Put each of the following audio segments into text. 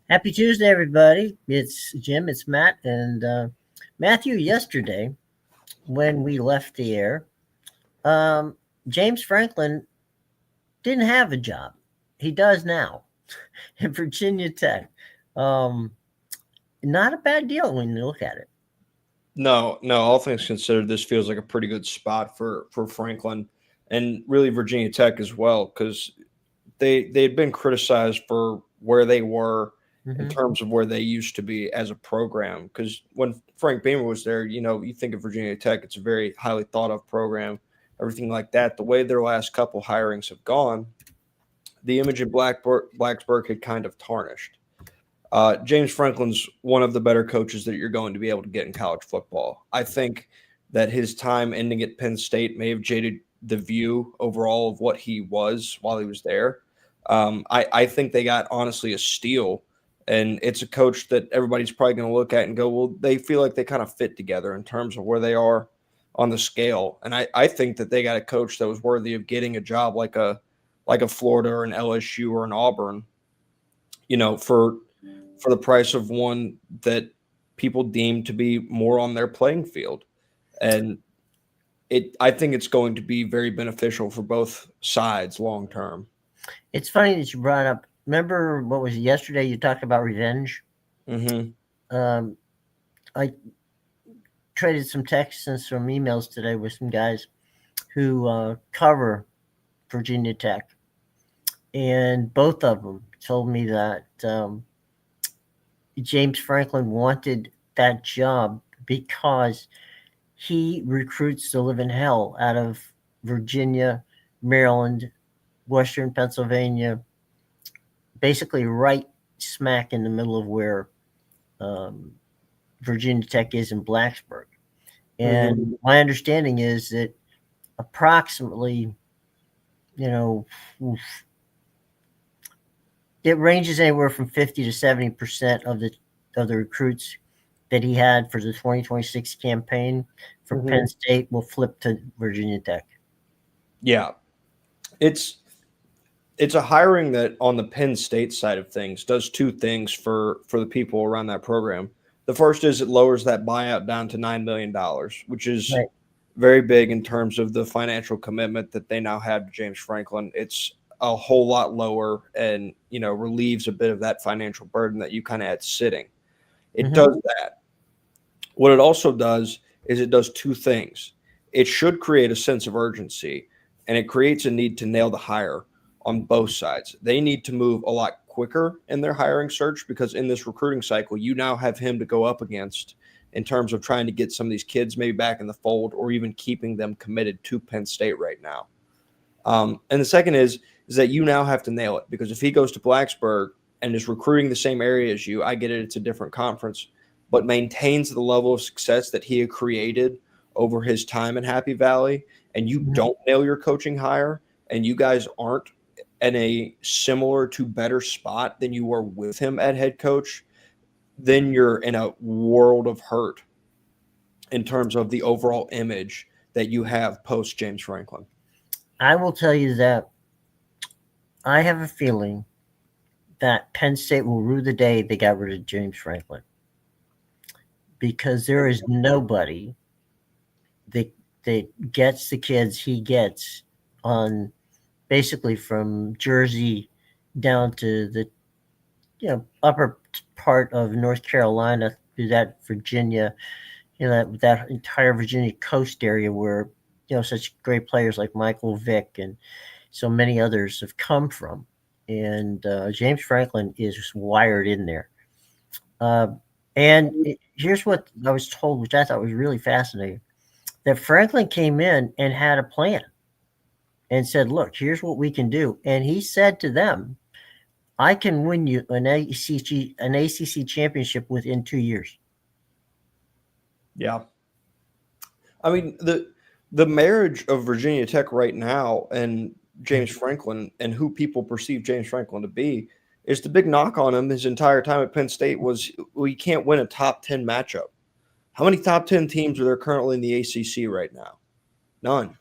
Happy Tuesday, everybody. It's Jim, it's Matt, and Matthew. Yesterday, when we left the air, um, James Franklin didn't have a job. He does now at Virginia Tech. Um, Not a bad deal when you look at it. No, no. All things considered, this feels like a pretty good spot for Franklin and really Virginia Tech as well, because they had been criticized for where they were in Hmm. terms of where they used to be as a program. Because when Frank Beamer was there, you think of Virginia Tech, it's a very highly thought of program, everything like that. The way their last couple hirings have gone, the image in Blacksburg had kind of tarnished. James Franklin's one of the better coaches that you're going to be able to get in college football. I think that his time ending at Penn State may have jaded the view overall of what he was while he was there. I think they got honestly a steal, and it's a coach that everybody's probably going to look at and go, well, they feel like they kind of fit together in terms of where they are on the scale. And I think that they got a coach that was worthy of getting a job like a Florida or an LSU or an Auburn, for the price of one that people deem to be more on their playing field. And I think it's going to be very beneficial for both sides long term. It's funny that you brought up. Remember what was it, yesterday? You talked about revenge. Mm-hmm. Um, I traded some texts and some emails today with some guys who cover Virginia Tech, and both of them told me that James Franklin wanted that job because he recruits the living hell out of Virginia, Maryland, Western Pennsylvania, basically right smack in the middle of where um, Virginia Tech is in Blacksburg. Mm-hmm. And my understanding is that approximately, you know, it ranges anywhere from 50 to 70% of the recruits that he had for the 2026 campaign for Mm-hmm. Penn State will flip to Virginia Tech. Yeah, it's it's a hiring that on the Penn State side of things does two things for the people around that program. The first is it lowers that buyout down to $9 million, which is Right. very big in terms of the financial commitment that they now have to James Franklin. It's a whole lot lower and relieves a bit of that financial burden that you kind of had sitting. It Hmm. does that. What it also does is it does two things. It should create a sense of urgency, and it creates a need to nail the hire on both sides. They need to move a lot quicker in their hiring search because in this recruiting cycle, you now have him to go up against in terms of trying to get some of these kids maybe back in the fold or even keeping them committed to Penn State right now. And the second is that you now have to nail it because if he goes to Blacksburg and is recruiting the same area as you, I get it, it's a different conference, but maintains the level of success that he had created over his time in Happy Valley, and you Hmm. don't nail your coaching hire, and you guys aren't in a similar to better spot than you were with him at head coach, then you're in a world of hurt in terms of the overall image that you have post James Franklin. I will tell you that I have a feeling that Penn State will rue the day they got rid of James Franklin because there is nobody that gets the kids he gets on basically from Jersey down to the upper part of North Carolina to that Virginia, that entire Virginia coast area where such great players like Michael Vick and so many others have come from. And James Franklin is wired in there. Uh, here's what I was told, which I thought was really fascinating: that Franklin came in and had a plan and said, "Look, here's what we can do." And he said to them, "I can win you an ACC championship within 2 years." Yeah. I mean, the marriage of Virginia Tech right now and James Franklin and who people perceive James Franklin to be is the big knock on him his entire time at Penn State was we can't win a top 10 matchup. How many top 10 teams are there currently in the ACC right now? None.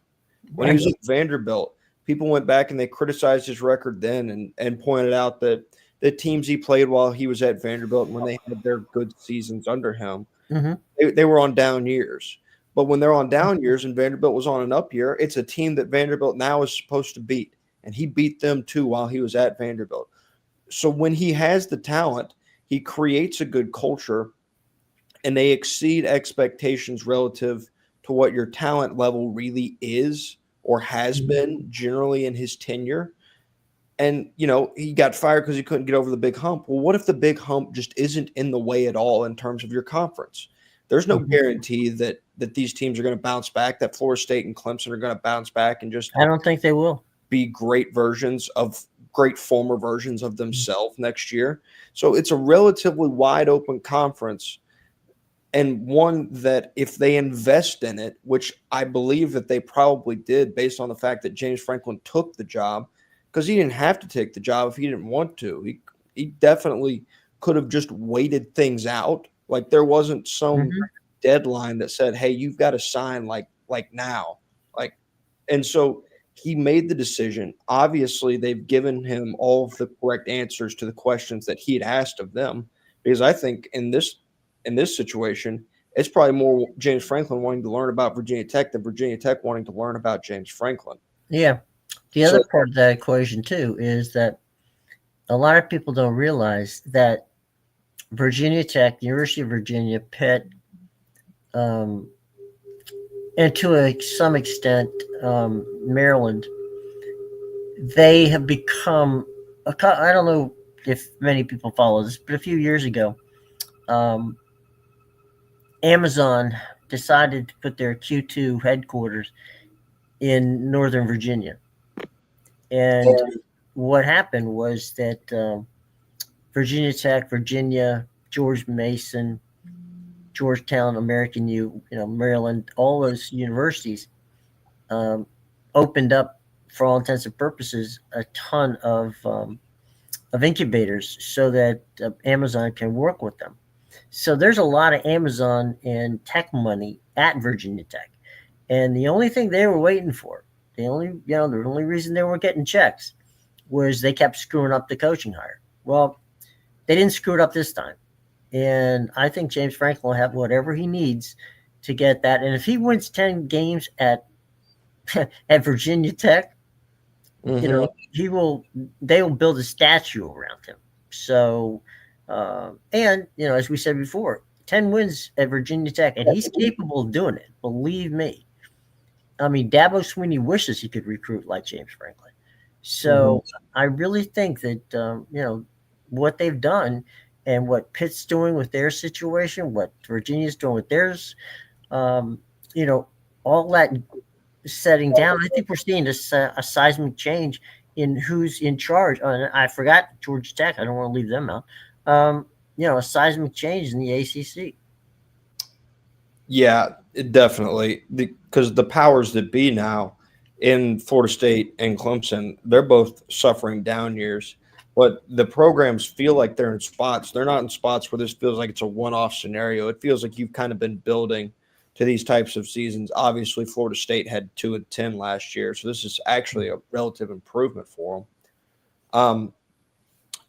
When he Right. was at Vanderbilt, people went back and they criticized his record then and pointed out that the teams he played while he was at Vanderbilt, when they had their good seasons under him, Mm-hmm. they were on down years. But when they're on down years and Vanderbilt was on an up year, it's a team that Vanderbilt now is supposed to beat. And he beat them too while he was at Vanderbilt. So when he has the talent, he creates a good culture and they exceed expectations relative to what your talent level really is or has been generally in his tenure. And, he got fired because he couldn't get over the big hump. Well, what if the big hump just isn't in the way at all in terms of your conference? There's no guarantee that these teams are going to bounce back, that Florida State and Clemson are going to bounce back and just I don't think they will be great former versions of themselves next year. So it's a relatively wide open conference, and one that if they invest in it, which I believe that they probably did based on the fact that James Franklin took the job, because he didn't have to take the job if he didn't want to. He definitely could have just waited things out. Like there wasn't some deadline that said, "Hey, you've got to sign like now." Like, and so he made the decision. Obviously, they've given him all of the correct answers to the questions that he had asked of them. Because I think in this situation, it's probably more James Franklin wanting to learn about Virginia Tech than Virginia Tech wanting to learn about James Franklin. Yeah. The So other part of that equation, too, is that a lot of people don't realize that Virginia Tech, the University of Virginia, Pitt, um, and to some extent, Maryland, they have become, I don't know if many people follow this, but a few years ago, um, Amazon decided to put their Q2 headquarters in Northern Virginia. And what happened was that Virginia Tech, Virginia, George Mason, Georgetown, American U, Maryland, all those universities opened up, for all intents and purposes, a ton of incubators so that Amazon can work with them. So there's a lot of Amazon and tech money at Virginia Tech, and the only thing they were waiting for, the only reason they weren't getting checks, was they kept screwing up the coaching hire. Well, they didn't screw it up this time, and I think James Franklin will have whatever he needs to get that. And if he wins 10 games at at Virginia Tech, he will. They will build a statue around him. So, and as we said before, 10 wins at Virginia Tech, and he's capable of doing it. Believe me. I mean, Dabo Swinney wishes he could recruit like James Franklin. So I really think that what they've done and what Pitt's doing with their situation, what Virginia's doing with theirs, um, all that setting down. I think we're seeing a seismic change in who's in charge. I forgot Georgia Tech. I don't want to leave them out. A seismic change in the ACC. yeah, definitely, because the powers that be now in Florida State and Clemson, they're both suffering down years. But the programs feel like they're in spots. They're not in spots where this feels like it's a one-off scenario. It feels like you've kind of been building to these types of seasons. Obviously, Florida State had 2-10 last year, so this is actually a relative improvement for them.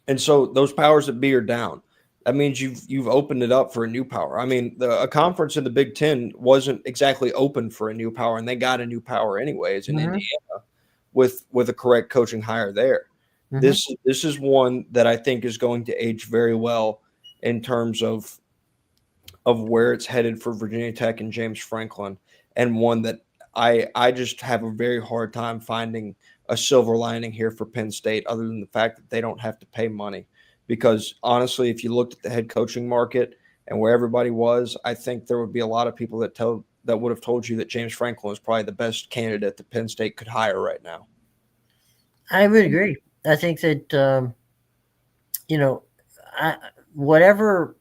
And so those powers that be are down. That means you've opened it up for a new power. I mean, a conference in the Big Ten wasn't exactly open for a new power, and they got a new power anyways in Indiana with a correct coaching hire there. This is one that I think is going to age very well in terms of where it's headed for Virginia Tech and James Franklin, and one that I just have a very hard time finding a silver lining here for Penn State, other than the fact that they don't have to pay money. Because honestly, if you looked at the head coaching market and where everybody was, I think there would be a lot of people that would have told you that James Franklin was probably the best candidate that Penn State could hire right now. I would agree. I think that whatever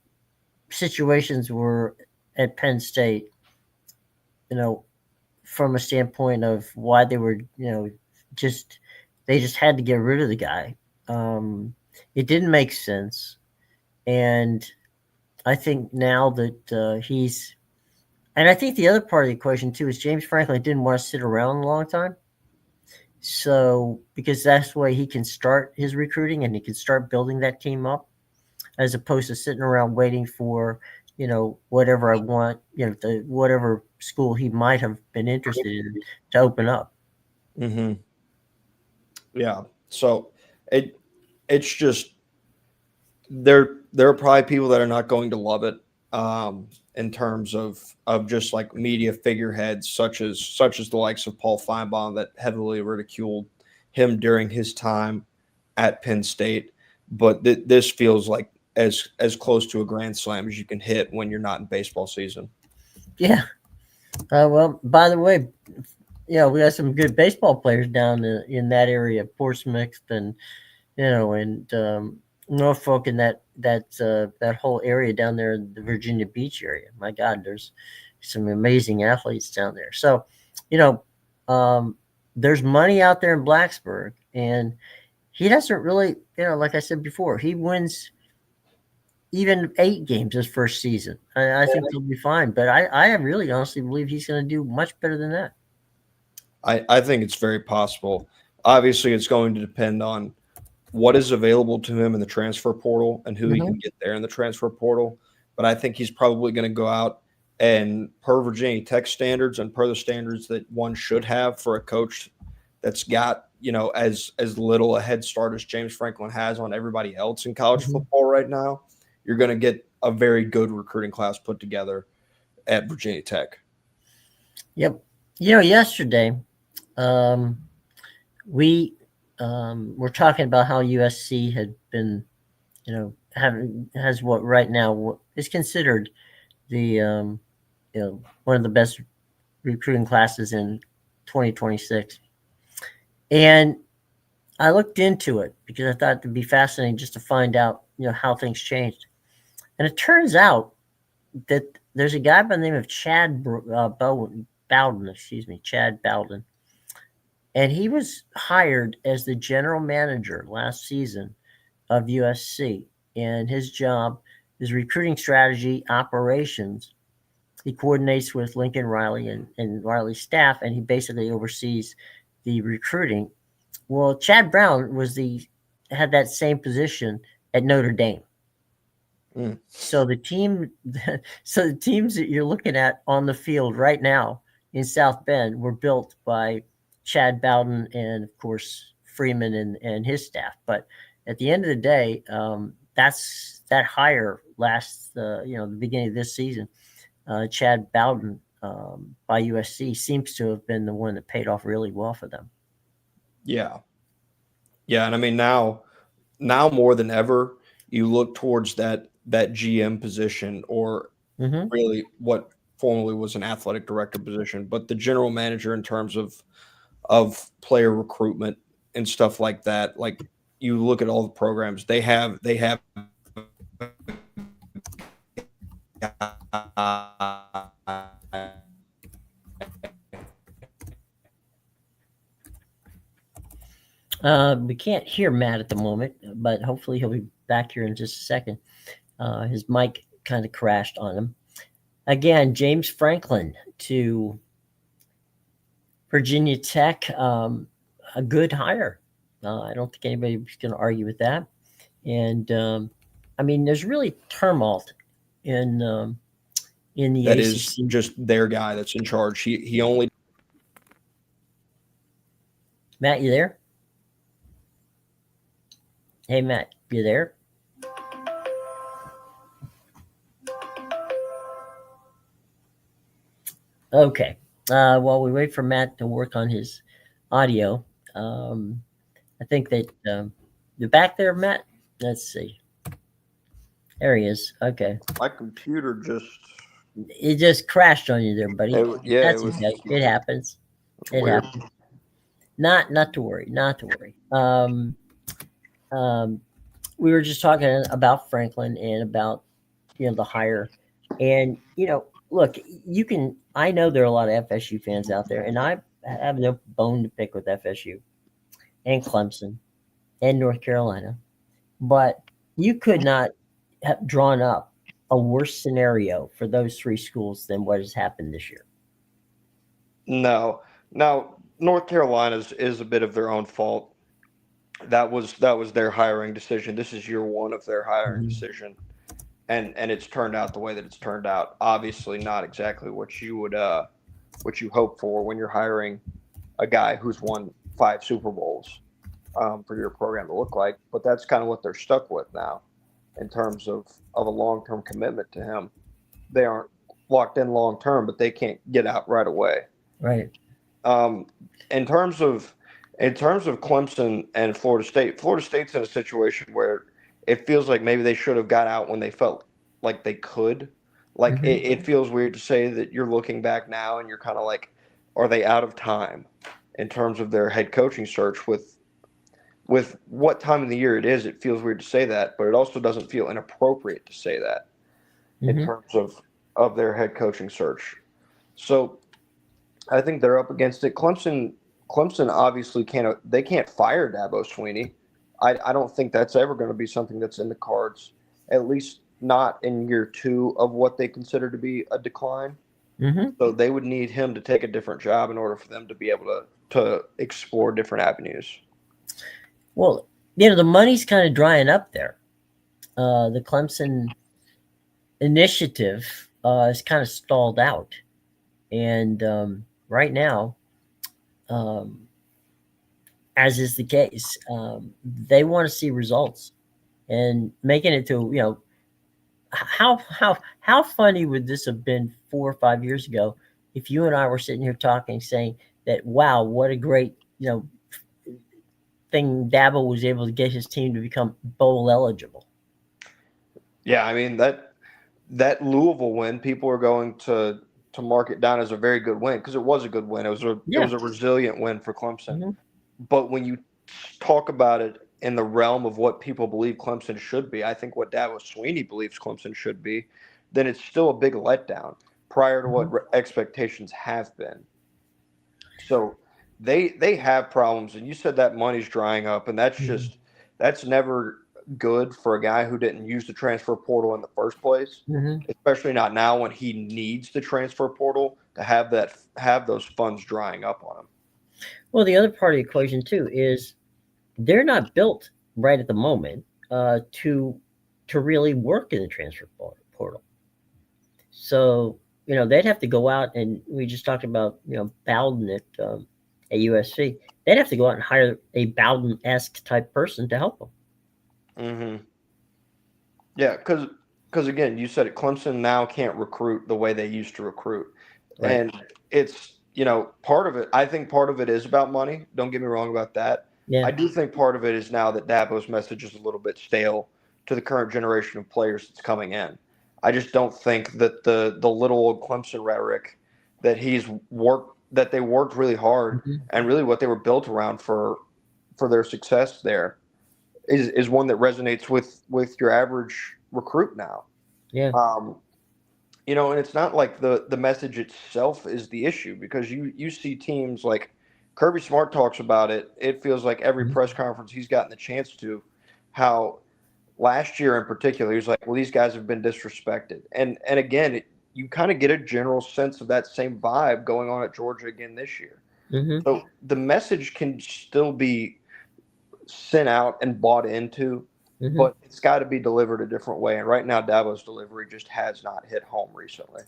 situations were at Penn State, from a standpoint of why they were, they just had to get rid of the guy. It didn't make sense, and I think now that he's, and I think the other part of the equation too is James Franklin didn't want to sit around a long time, So because that's the way he can start his recruiting and he can start building that team up, as opposed to sitting around waiting for, whatever I want, whatever school he might have been interested in to open up. Mm-hmm. Yeah. So it it's just there are probably people that are not going to love it, in terms of just like media figureheads such as the likes of Paul Feinbaum that heavily ridiculed him during his time at Penn State. But this feels like as close to a grand slam as you can hit when you're not in baseball season. Yeah. Well, by the way, we got some good baseball players down in that area, Portsmouth and and Norfolk and that whole area down there in the Virginia Beach area. My God, there's some amazing athletes down there. So, you know, um, there's money out there in Blacksburg, and he doesn't really, like I said before, he wins even 8 games his first season. I think he'll be fine. But I really honestly believe he's going to do much better than that. I think it's very possible. Obviously, it's going to depend on what is available to him in the transfer portal and who he Hmm. can get there in the transfer portal. But I think he's probably going to go out and, per Virginia Tech standards and per the standards that one should have for a coach that's got as little a head start as James Franklin has on everybody else in college Hmm. football right now, you're going to get a very good recruiting class put together at Virginia Tech. Yep. Yesterday, um, we were talking about how USC had been, having has what right now what is considered the one of the best recruiting classes in 2026. And I looked into it because I thought it'd be fascinating just to find out, how things changed. And it turns out that there's a guy by the name of Bowden, excuse me, Chad Bowden, and he was hired as the general manager last season of USC, and his job is recruiting strategy operations. He coordinates with Lincoln Riley and Riley's staff, and he basically oversees the recruiting. Well, Chad Brown had that same position at Notre Dame. Mm. So the team, so the teams that you're looking at on the field right now in South Bend were built by Chad Bowden and, of course, Freeman and his staff. But at the end of the day, that's that hire last, the beginning of this season. Chad Bowden by USC seems to have been the one that paid off really well for them. Yeah. Yeah, and I mean now more than ever, you look towards that GM position, or Hmm. really what formerly was an athletic director position, but the general manager in terms of player recruitment and stuff like that. Like, you look at all the programs they have We can't hear Matt at the moment, but hopefully he'll be back here in just a second. His mic kind of crashed on him. Again, James Franklin to Virginia Tech, a good hire. I don't think anybody's going to argue with that. And I mean, there's really tumult in in the that is ACC. just their guy that's in charge. He only Matt, you there? Hey, Matt, you there? Okay. While we wait for Matt to work on his audio, um, I think that you're back there, Matt. Let's see. There he is. Okay. my computer just It just crashed on you there, buddy. yeah, it That's was okay. It happens. It weird. happens. Not to worry. Not to worry. Um, we were just talking about Franklin and about the hire, and look, you can. I know there are a lot of FSU fans out there, and I have no bone to pick with FSU and Clemson and North Carolina, but you could not have drawn up a worse scenario for those three schools than what has happened this year. No. Now, North Carolina is a bit of their own fault. That was their hiring decision. This is year one of their hiring Mhm. decision, and it's turned out the way that it's turned out. Obviously, not exactly what you hope for when you're hiring a guy who's won 5 Super Bowls for your program to look like. But that's kind of what they're stuck with now, in terms of a long term commitment to him. They aren't locked in long term, but they can't get out right away. Right. Um, in terms of Clemson and Florida State, Florida State's in a situation where it feels like maybe they should have got out when they felt like they could. Like Hmm. it feels weird to say that you're looking back now and you're kind of like, are they out of time in terms of their head coaching search with what time of the year it is? It feels weird to say that, but it also doesn't feel inappropriate to say that in Hmm. terms of their head coaching search. So I think they're up against it. Clemson obviously can't. They can't fire Dabo Sweeney. I don't think that's ever going to be something that's in the cards. At least not in year two of what they consider to be a decline. Hmm. So they would need him to take a different job in order for them to be able to explore different avenues. Well, the money's kind of drying up there. The Clemson initiative is kind of stalled out, and right now, um, as is the case, they want to see results and making it to how funny would this have been 4 or 5 years ago if you and I were sitting here talking, saying that wow, what a great thing Dabo was able to get his team to become bowl eligible. Yeah, I mean that Louisville win, people are going to mark it down as a very good win because it was a good win. It Yeah. was a resilient win for Clemson. Hmm. But when you talk about it in the realm of what people believe Clemson should be, I think what Dabo Sweeney believes Clemson should be, then it's still a big letdown prior to what Hmm. expectations have been. So they have problems, and you said that money's drying up, and that's never good for a guy who didn't use the transfer portal in the first place, Hmm. especially not now when he needs the transfer portal to have those funds drying up on him. Well, the other part of the equation too is they're not built right at the moment to really work in the transfer portal. So they'd have to go out, and we just talked about Bowden at USC. They'd have to go out and hire a Bowden esque type person to help them. Hmm. Yeah, because again, you said it. Clemson now can't recruit the way they used to recruit, Right. and it's part of it. I think part of it is about money. Don't get me wrong about that. Yeah. I do think part of it is now that Dabo's message is a little bit stale to the current generation of players that's coming in. I just don't think that the little old Clemson rhetoric that they worked really hard Hmm. and really what they were built around for their success there is one that resonates with your average recruit now. Yeah. Um, and it's not like the message itself is the issue because you see teams like Kirby Smart talks about it. It feels like every Mhm. press conference he's gotten the chance to, how last year in particular he's like, well, these guys have been disrespected, and again, you kind of get a general sense of that same vibe going on at Georgia again this year. Mhm. So the message can still be sent out and bought into, Mhm. but it's got to be delivered a different way. And right now, Dabo's delivery just has not hit home recently.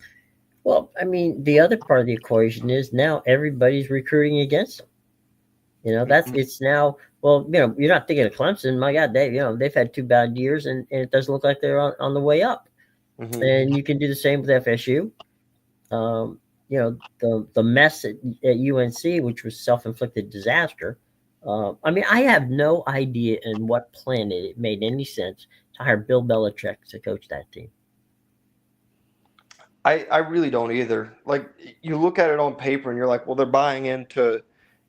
Well, I mean, the other part of the equation is now everybody's recruiting against them. That's Mhm. it's now. Well, you're not thinking of Clemson. My God, they've had 2 bad years, and it doesn't look like they're on the way up. Mhm. And you can do the same with FSU. The mess at UNC, which was self-inflicted disaster. I mean, I have no idea in what planet it made any sense to hire Bill Belichick to coach that team. I really don't either. Like you look at it on paper and you're like, well, they're buying into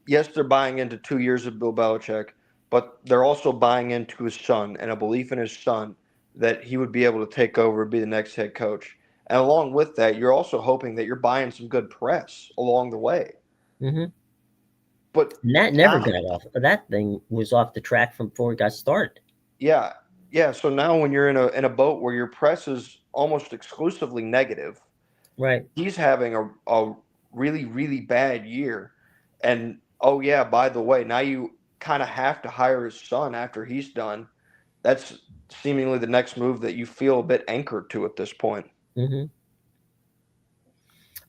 2 years of Bill Belichick, but they're also buying into his son and a belief in his son that he would be able to take over and be the next head coach. And along with that, you're also hoping that you're buying some good press along the way. Hmm. But And that never now, got off. That thing was off the track from before it got started. yeah, yeah. So now when you're in a boat where your press is almost exclusively negative, Right. he's having a really really bad year, and Oh yeah, by the way, now you kind of have to hire his son after he's done. That's seemingly the next move that you feel a bit anchored to at this point. Hmm.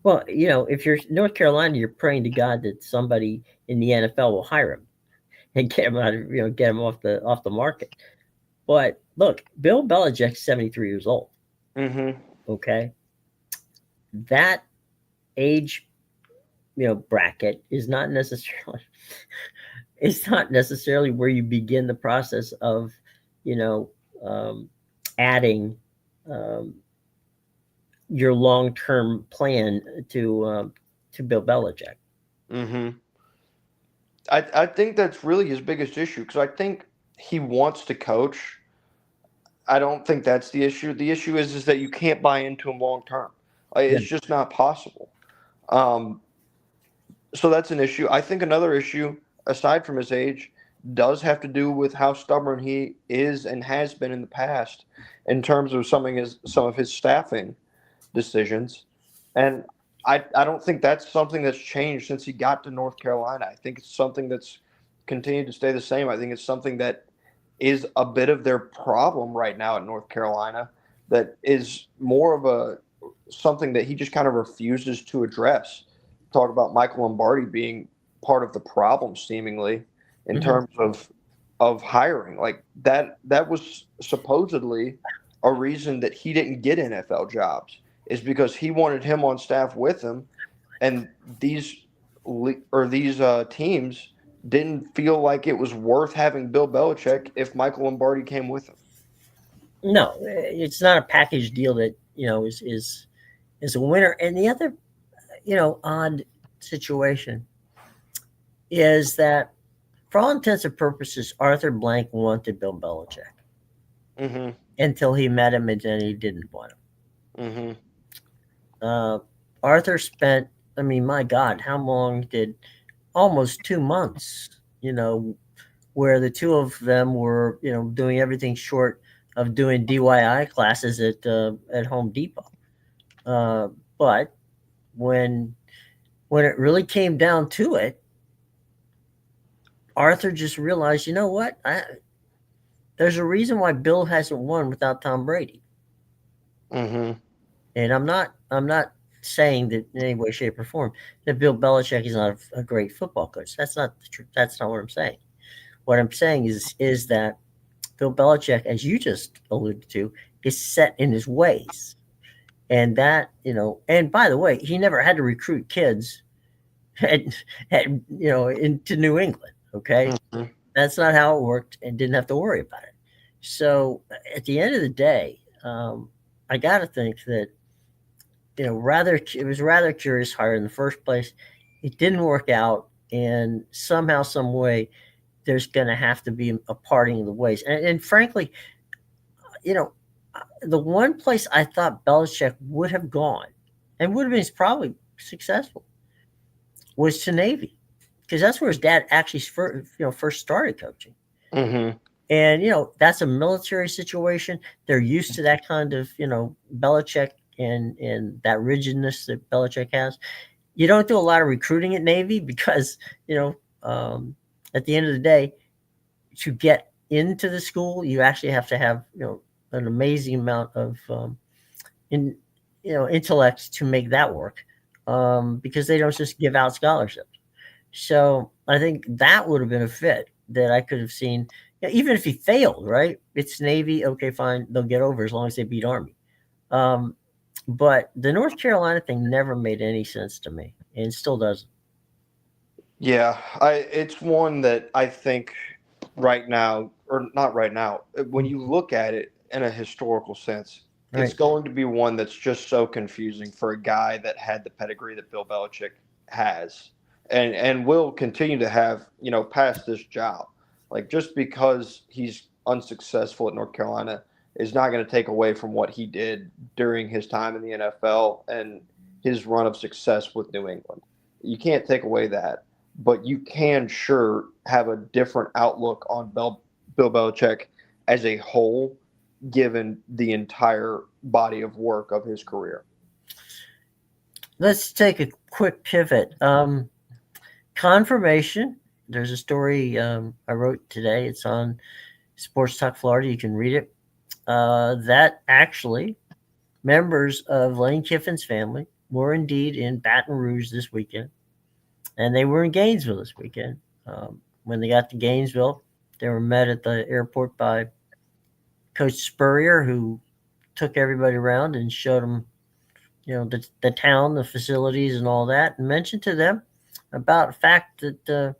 Well, if you're North Carolina, you're praying to God that somebody in the NFL will hire him and get him out of get him off the market. But look, Bill Belichick's 73 years old. Mm-hmm. Okay, that age bracket is not necessarily it's not necessarily where you begin the process of you know um, adding um, your long term plan to Bill Belichick. Mm-hmm. I think that's really his biggest issue because I think he wants to coach. I don't think that's the issue. The issue is that you can't buy into him long term. Yeah. It's just not possible. Um, so that's an issue. I think another issue, aside from his age, does have to do with how stubborn he is and has been in the past in terms of some of his staffing decisions. And I don't think that's something that's changed since he got to North Carolina. I think it's something that's continued to stay the same. I think it's something that is a bit of their problem right now at North Carolina that is more of a something that he just kind of refuses to address. Talk about Michael Lombardi being part of the problem seemingly in Hmm. terms of hiring. Like that was supposedly a reason that he didn't get NFL jobs is because he wanted him on staff with him, and these teams didn't feel like it was worth having Bill Belichick if Michael Lombardi came with him. No, it's not a package deal that is a winner. And the other odd situation is that for all intents and purposes, Arthur Blank wanted Bill Belichick Mm-hmm. until he met him and then he didn't want him. Mm-hmm. Uh, Arthur spent, I mean, my God, how long did almost 2 months, where the two of them were, doing everything short of doing DIY classes at Home Depot. Uh, but when it really came down to it, Arthur just realized, you know what? There's a reason why Bill hasn't won without Tom Brady, Mm-hmm. and I'm not saying that in any way, shape, or form that Bill Belichick is not a great football coach. That's not the truth. That's not what I'm saying. What I'm saying is that Bill Belichick, as you just alluded to, is set in his ways, and that And by the way, he never had to recruit kids at, into New England. Okay, Mm-hmm. that's not how it worked, and didn't have to worry about it. So at the end of the day, I got to think that rather it was rather curious hire in the first place. It didn't work out, and somehow, some way, there's going to have to be a parting of the ways. And frankly, you know, the one place I thought Belichick would have gone and would have been probably successful was to Navy, because that's where his dad actually first started coaching. Mm-hmm. And that's a military situation. They're used to that kind of Belichick and that rigidness that Belichick has. You don't do a lot of recruiting at Navy because at the end of the day, to get into the school, you actually have to have an amazing amount of in intellect to make that work, because they don't just give out scholarships. So I think that would have been a fit that I could have seen. Even if he failed, right? It's Navy, okay, fine, they'll get over as long as they beat Army. Um, but the North Carolina thing never made any sense to me, and still doesn't. Yeah, it's one that I think right now, or not right now, when you look at it in a historical sense, it's Right. going to be one that's just so confusing for a guy that had the pedigree that Bill Belichick has and will continue to have, past this job. Like just because he's unsuccessful at North Carolina is not going to take away from what he did during his time in the NFL and his run of success with New England. You can't take away that, but you can sure have a different outlook on Bill Belichick as a whole, given the entire body of work of his career. Let's take a quick pivot. confirmation. There's a story I wrote today. It's on Sports Talk Florida. You can read it. That actually members of Lane Kiffin's family were indeed in Baton Rouge this weekend, and they were in Gainesville this weekend. When they got to Gainesville, they were met at the airport by Coach Spurrier, who took everybody around and showed them, the town, the facilities, and all that, and mentioned to them about the fact that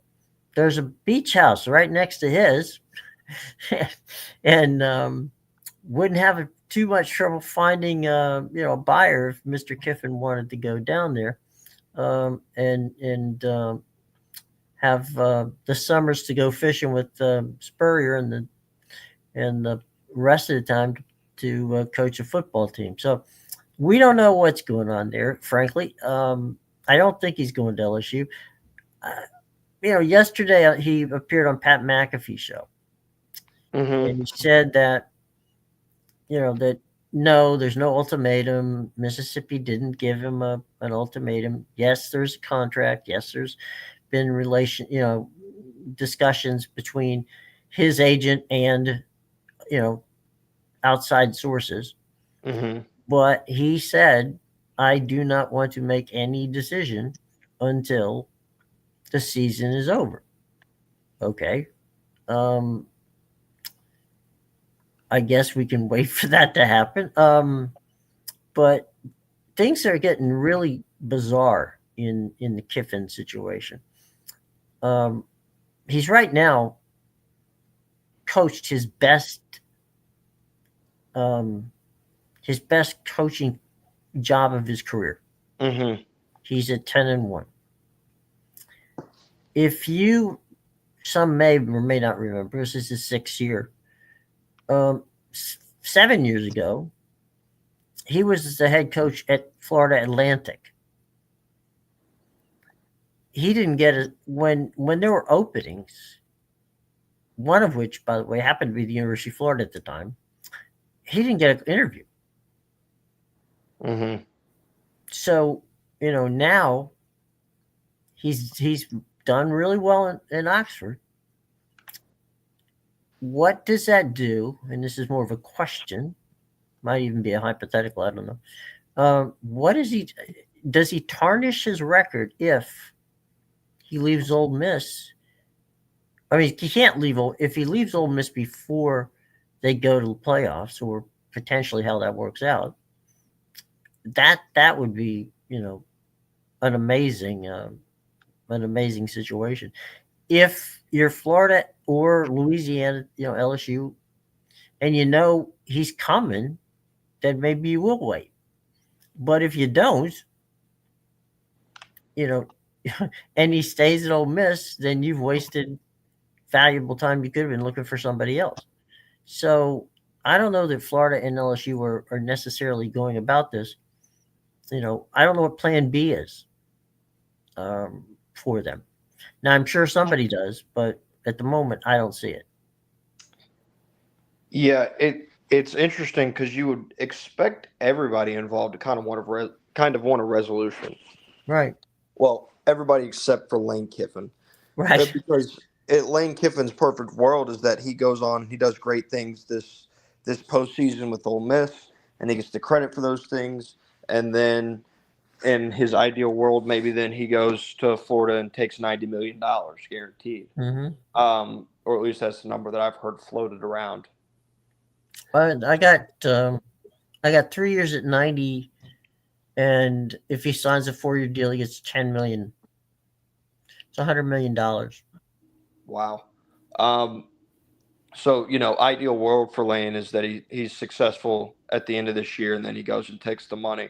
there's a beach house right next to his, and wouldn't have too much trouble finding a buyer if Mr. Kiffin wanted to go down there, and have the summers to go fishing with Spurrier and the rest of the time to coach a football team. So we don't know what's going on there, frankly. I don't think he's going to LSU. Uh, Yesterday he appeared on Pat McAfee's show, Mm-hmm. and he said that that no, there's no ultimatum. Mississippi didn't give him an ultimatum. Yes, there's a contract. Yes, there's been discussions between his agent and you know outside sources. Mm-hmm. But he said, I do not want to make any decision until the season is over. Okay. Um, I guess we can wait for that to happen. But things are getting really bizarre in the Kiffin situation. Um, he's right now coached um, his best coaching job of his career. Mm-hmm. He's at 10-1. If you Some may or may not remember, this is his sixth year. Um, 7 years ago, he was the head coach at Florida Atlantic. He didn't get it when there were openings. One of which, by the way, happened to be the University of Florida at the time. He didn't get an interview. Mm-hmm. So now he's done really well in Oxford. What does that do? And this is more of a question, might even be a hypothetical. I don't know. What is he? Does he tarnish his record if he leaves Ole Miss? I mean, he can't leave if he leaves Ole Miss before they go to the playoffs, or potentially how that works out. That would be an amazing an amazing situation. If you're Florida or Louisiana, LSU, and he's coming, then maybe you will wait. But if you don't, you know, and he stays at Ole Miss, then you've wasted valuable time. You could have been looking for somebody else. So I don't know that Florida and LSU are necessarily going about this. I don't know what Plan B is for them. Now I'm sure somebody does, but at the moment I don't see it. Yeah, it's interesting because you would expect everybody involved to kind of want a resolution. Right, Well, everybody except for Lane Kiffin, right. because Lane Kiffin's perfect world is that he goes on, he does great things this postseason with Ole Miss, and he gets the credit for those things, and then in his ideal world, maybe then he goes to Florida and takes $90 million guaranteed. Hmm. Or at least that's the number that I've heard floated around. I got 3 years at 90, and if he signs a 4-year deal, he gets 10 million. It's $100 million. Wow. Um, so ideal world for Lane is that he's successful at the end of this year, and then he goes and takes the money,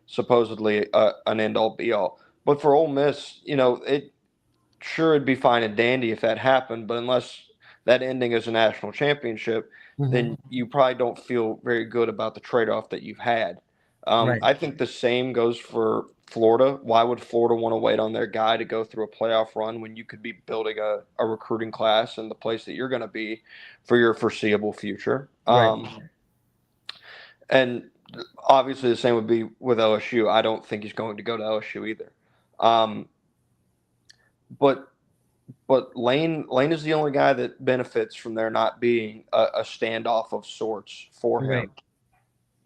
supposedly an end all be all. But for Ole Miss, it sure it'd be fine and dandy if that happened, but unless that ending is a national championship, Hmm. then you probably don't feel very good about the trade off that you've had. Right, I think the same goes for Florida. Why would Florida want to wait on their guy to go through a playoff run when you could be building a recruiting class in the place that you're going to be for your foreseeable future? right. And obviously, the same would be with LSU. I don't think he's going to go to LSU either. Um, but Lane is the only guy that benefits from there not being a standoff of sorts for Right. him.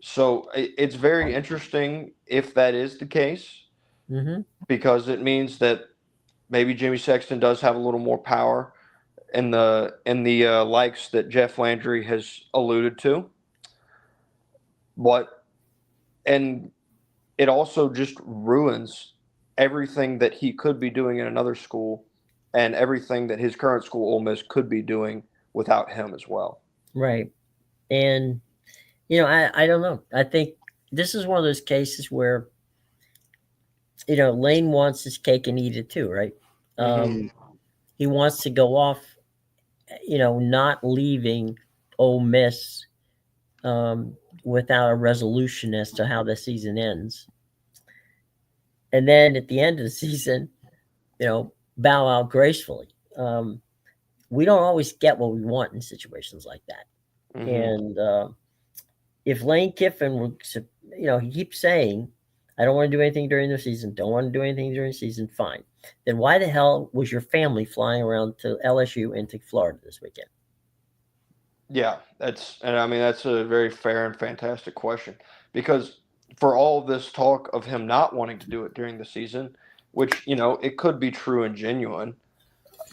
So it's very interesting if that is the case, Mm-hmm. because it means that maybe Jimmy Sexton does have a little more power in the likes that Jeff Landry has alluded to. But and it also just ruins everything that he could be doing in another school, and everything that his current school, Ole Miss, could be doing without him as well. Right. And I don't know. I think this is one of those cases where Lane wants his cake and eat it too, right? Hmm. He wants to go off, not leaving Ole Miss without a resolution as to how the season ends. And then at the end of the season, bow out gracefully. We don't always get what we want in situations like that. Hmm. And if Lane Kiffin were, he keeps saying, I don't want to do anything during the season, don't want to do anything during the season, fine. Then why the hell was your family flying around to LSU and to Florida this weekend? Yeah, that's a very fair and fantastic question, because for all of this talk of him not wanting to do it during the season, which it could be true and genuine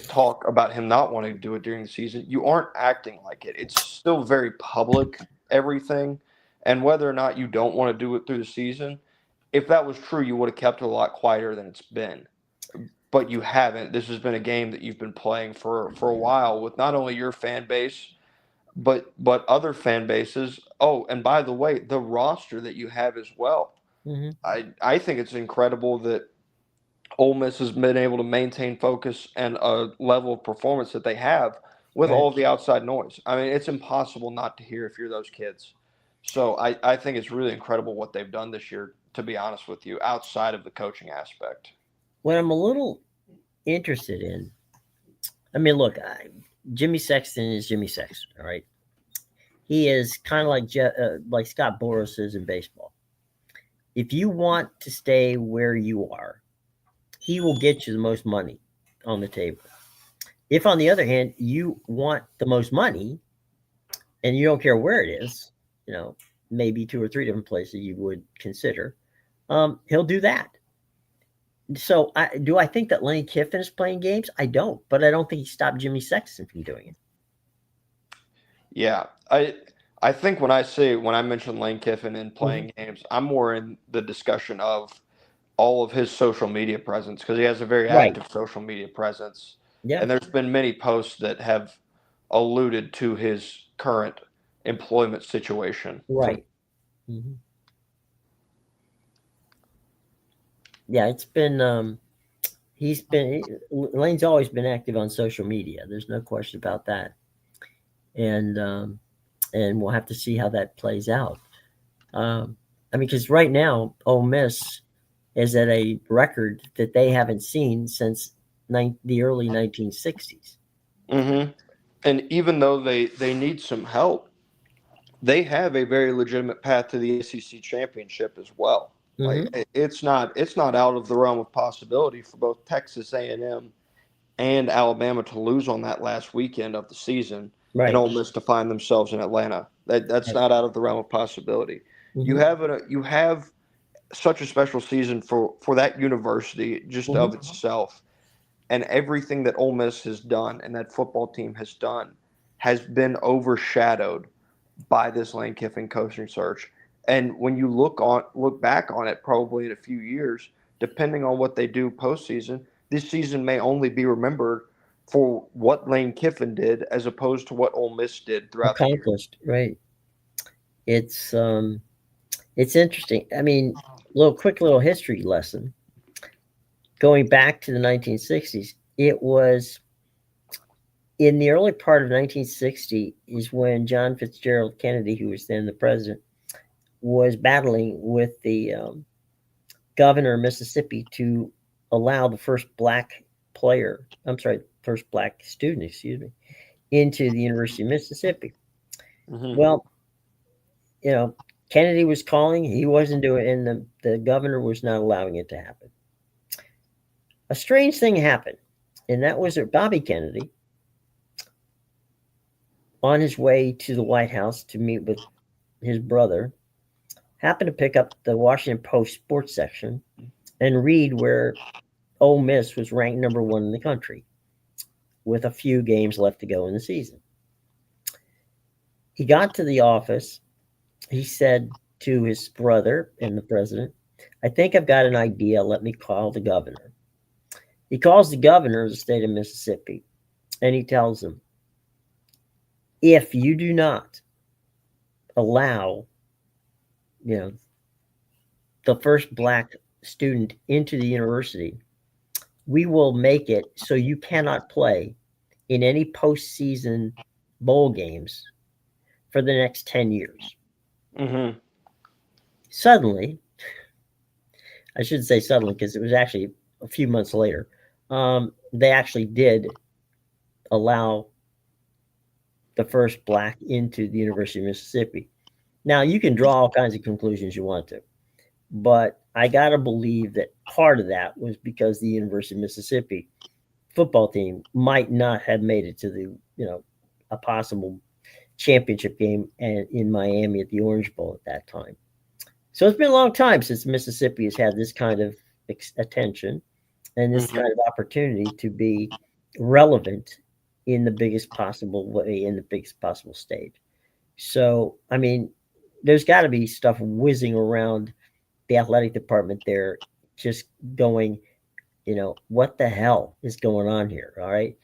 talk about him not wanting to do it during the season, you aren't acting like it. It's still very public, everything. And whether or not you don't want to do it through the season, if that was true, you would have kept it a lot quieter than it's been. But you haven't. This has been a game that you've been playing for a while with not only your fan base, but other fan bases. Oh, and by the way, the roster that you have as well. Mm-hmm. I think it's incredible that Ole Miss has been able to maintain focus and a level of performance that they have with Right. all of the outside noise. I mean, it's impossible not to hear if you're those kids. So I think it's really incredible what they've done this year, to be honest with you, outside of the coaching aspect. What I'm a little interested in, I mean, look, Jimmy Sexton is Jimmy Sexton, all right? He is kind of like Scott Boras is in baseball. If you want to stay where you are, he will get you the most money on the table. If, on the other hand, you want the most money and you don't care where it is, you know, maybe two or three different places you would consider, he'll do that. So, I think that Lane Kiffin is playing games? I don't, but I don't think he stopped Jimmy Sexton from doing it. Yeah, I think when I mention Lane Kiffin and Mm-hmm. playing games, I'm more in the discussion of all of his social media presence, because he has a very Right. active social media presence, Yeah. and there's been many posts that have alluded to his current employment situation. From Right. Mm-hmm. Yeah. Lane's always been active on social media. There's no question about that. And, and we'll have to see how that plays out. Um, I mean, because right now, Ole Miss is at a record that they haven't seen since the early 1960s. hmm And even though they need some help, they have a very legitimate path to the ACC championship as well. Like Mm-hmm. it's not out of the realm of possibility for both Texas A&M and Alabama to lose on that last weekend of the season, and Right. Ole Miss to find themselves in Atlanta. That's Right. not out of the realm of possibility. You Mm-hmm. have such a special season for that university just Mm-hmm. of itself, and everything that Ole Miss has done and that football team has done has been overshadowed by this Lane Kiffin coaching search. And when you look back on it, probably in a few years, depending on what they do postseason, this season may only be remembered for what Lane Kiffin did as opposed to what Ole Miss did throughout the year. Accomplished. Right. It's it's interesting. I mean, quick little history lesson. Going back to the 1960s, it was in the early part of 1960 is when John Fitzgerald Kennedy, who was then the president, was battling with the governor of Mississippi to allow the first black player, I'm sorry, first black student, excuse me, into the University of Mississippi. Mm-hmm. Well, you know, Kennedy was calling, he wasn't doing it, and the governor was not allowing it to happen. A strange thing happened. and that was that Bobby Kennedy, on his way to the White House to meet with his brother, happened to pick up the Washington Post sports section and read where Ole Miss was ranked number one in the country with a few games left to go in the season. He got to the office. He said to his brother and the president, I think I've got an idea. Let me call the governor. He calls the governor of the state of Mississippi and he tells him, if you do not allow, you know, the first black student into the university, we will make it so you cannot play in any postseason bowl games for the next 10 years. Mm-hmm. Suddenly, I shouldn't say suddenly because it was actually a few months later, they actually did allow the first black into the University of Mississippi. Now, you can draw all kinds of conclusions you want to, but I got to believe that part of that was because the University of Mississippi football team might not have made it to the, a possible championship game and in Miami at the Orange Bowl at that time. So it's been a long time since Mississippi has had this kind of attention and this kind of opportunity to be relevant in the biggest possible way, in the biggest possible stage. So, I mean, there's got to be stuff whizzing around the athletic department there, just going, what the hell is going on here? All right.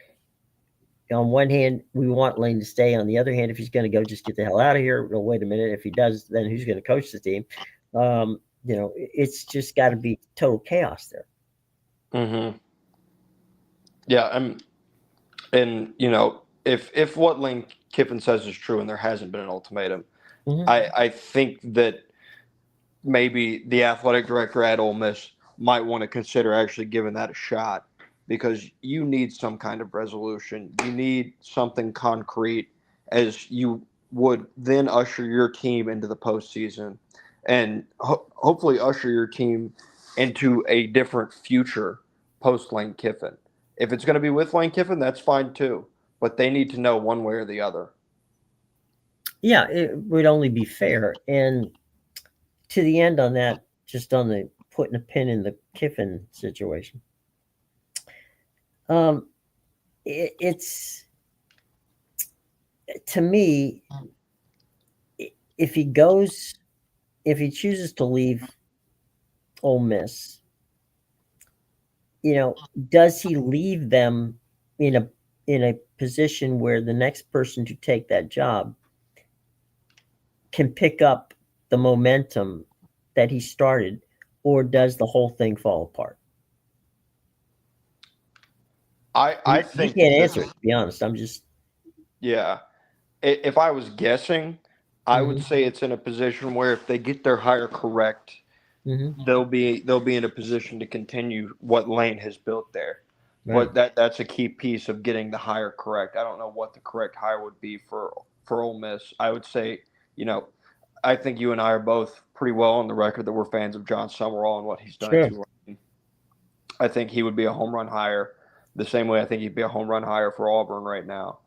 On one hand, we want Lane to stay. On the other hand, if he's going to go, just get the hell out of here. Well, wait a minute. If he does, then who's going to coach the team? It's just got to be total chaos there. Mm-hmm. Yeah, and if what Lane Kiffin says is true, and there hasn't been an ultimatum, I think that maybe the athletic director at Ole Miss might want to consider actually giving that a shot, because you need some kind of resolution. You need something concrete, as you would then usher your team into the postseason and hopefully usher your team into a different future post Lane Kiffin. If it's going to be with Lane Kiffin, that's fine too, but they need to know one way or the other. Yeah, it would only be fair. And to the end on that, just on the putting a pin in the Kiffin situation, it's, to me, if he chooses to leave Ole Miss, does he leave them in a position where the next person to take that job can pick up the momentum that he started, or does the whole thing fall apart? I think you can't answer it, to be honest. I'm just, yeah. If I was guessing, I would say it's in a position where if they get their hire correct, they'll be in a position to continue what Lane has built there. Right. But that's a key piece of getting the hire correct. I don't know what the correct hire would be for Ole Miss. I would say, I think you and I are both pretty well on the record that we're fans of John Summerall and what he's done at Tulane. I think he would be a home run hire, the same way I think he'd be a home run hire for Auburn right now.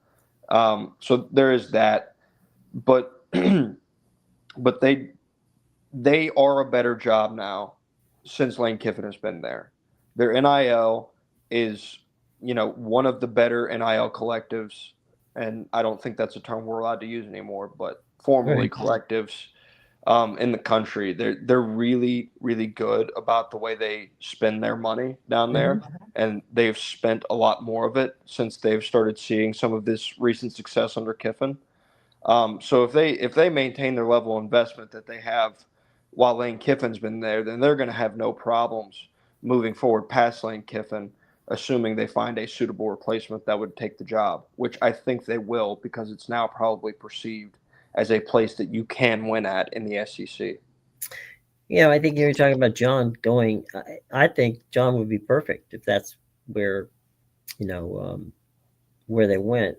So there is that, but but they are a better job now since Lane Kiffin has been there. Their NIL is, one of the better NIL collectives, and I don't think that's a term we're allowed to use anymore, but formerly collectives in the country. They're really, really good about the way they spend their money down there, and they've spent a lot more of it since they've started seeing some of this recent success under Kiffin. So if they maintain their level of investment that they have while Lane Kiffin's been there, then they're going to have no problems moving forward past Lane Kiffin, assuming they find a suitable replacement that would take the job, which I think they will, because it's now probably perceived as a place that you can win at in the SEC. I think you're talking about John going. I think John would be perfect if that's where, where they went.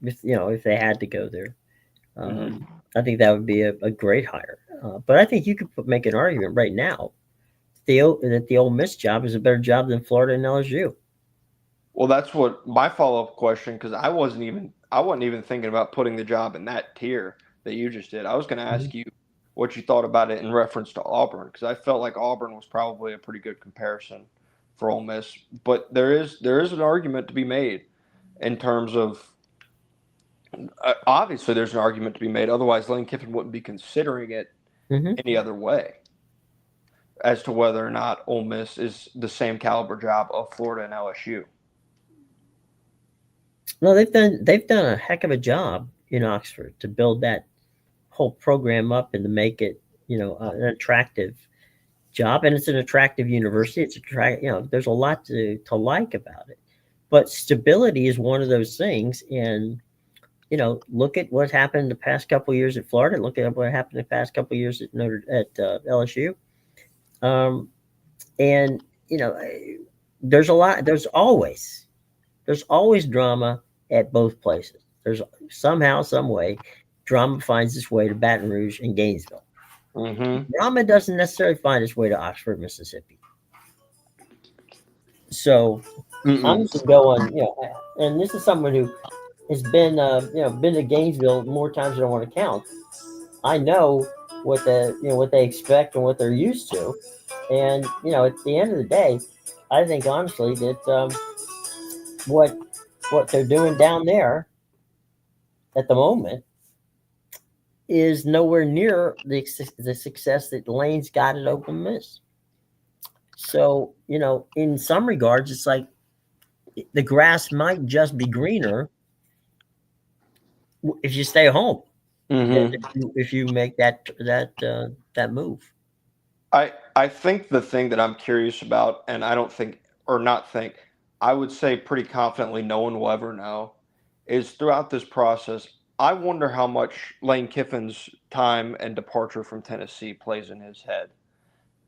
If they had to go there, I think that would be a great hire. But I think you could make an argument right now that the Ole Miss job is a better job than Florida and LSU. Well, that's what my follow up question, because I wasn't even thinking about putting the job in that tier that you just did. I was going to Mhm. ask you what you thought about it in reference to Auburn, because I felt like Auburn was probably a pretty good comparison for Ole Miss. But there is an argument to be made in terms of obviously there's an argument to be made. Otherwise, Lane Kiffin wouldn't be considering it Mhm. any other way as to whether or not Ole Miss is the same caliber job of Florida and LSU. No, they've done a heck of a job in Oxford to build that whole program up and to make it, an attractive job, and it's an attractive university. There's a lot to like about it, but stability is one of those things. And look at what happened the past couple of years at Florida. Look at what happened the past couple of years at LSU. Um, and there's a lot. There's always drama at both places. There's somehow, some way, drama finds its way to Baton Rouge and Gainesville. Mm-hmm. Drama doesn't necessarily find its way to Oxford, Mississippi. So I'm Mm-mm. just going, and this is someone who has been to Gainesville more times than I want to count. I know what they expect and what they're used to, and at the end of the day, I think honestly that what what they're doing down there at the moment is nowhere near the success that Lane's got at Ole Miss. So in some regards, it's like the grass might just be greener if you stay home than if Mm-hmm. you make that move. I think the thing that I'm curious about, and I don't think or not think, I would say pretty confidently no one will ever know, is throughout this process, I wonder how much Lane Kiffin's time and departure from Tennessee plays in his head.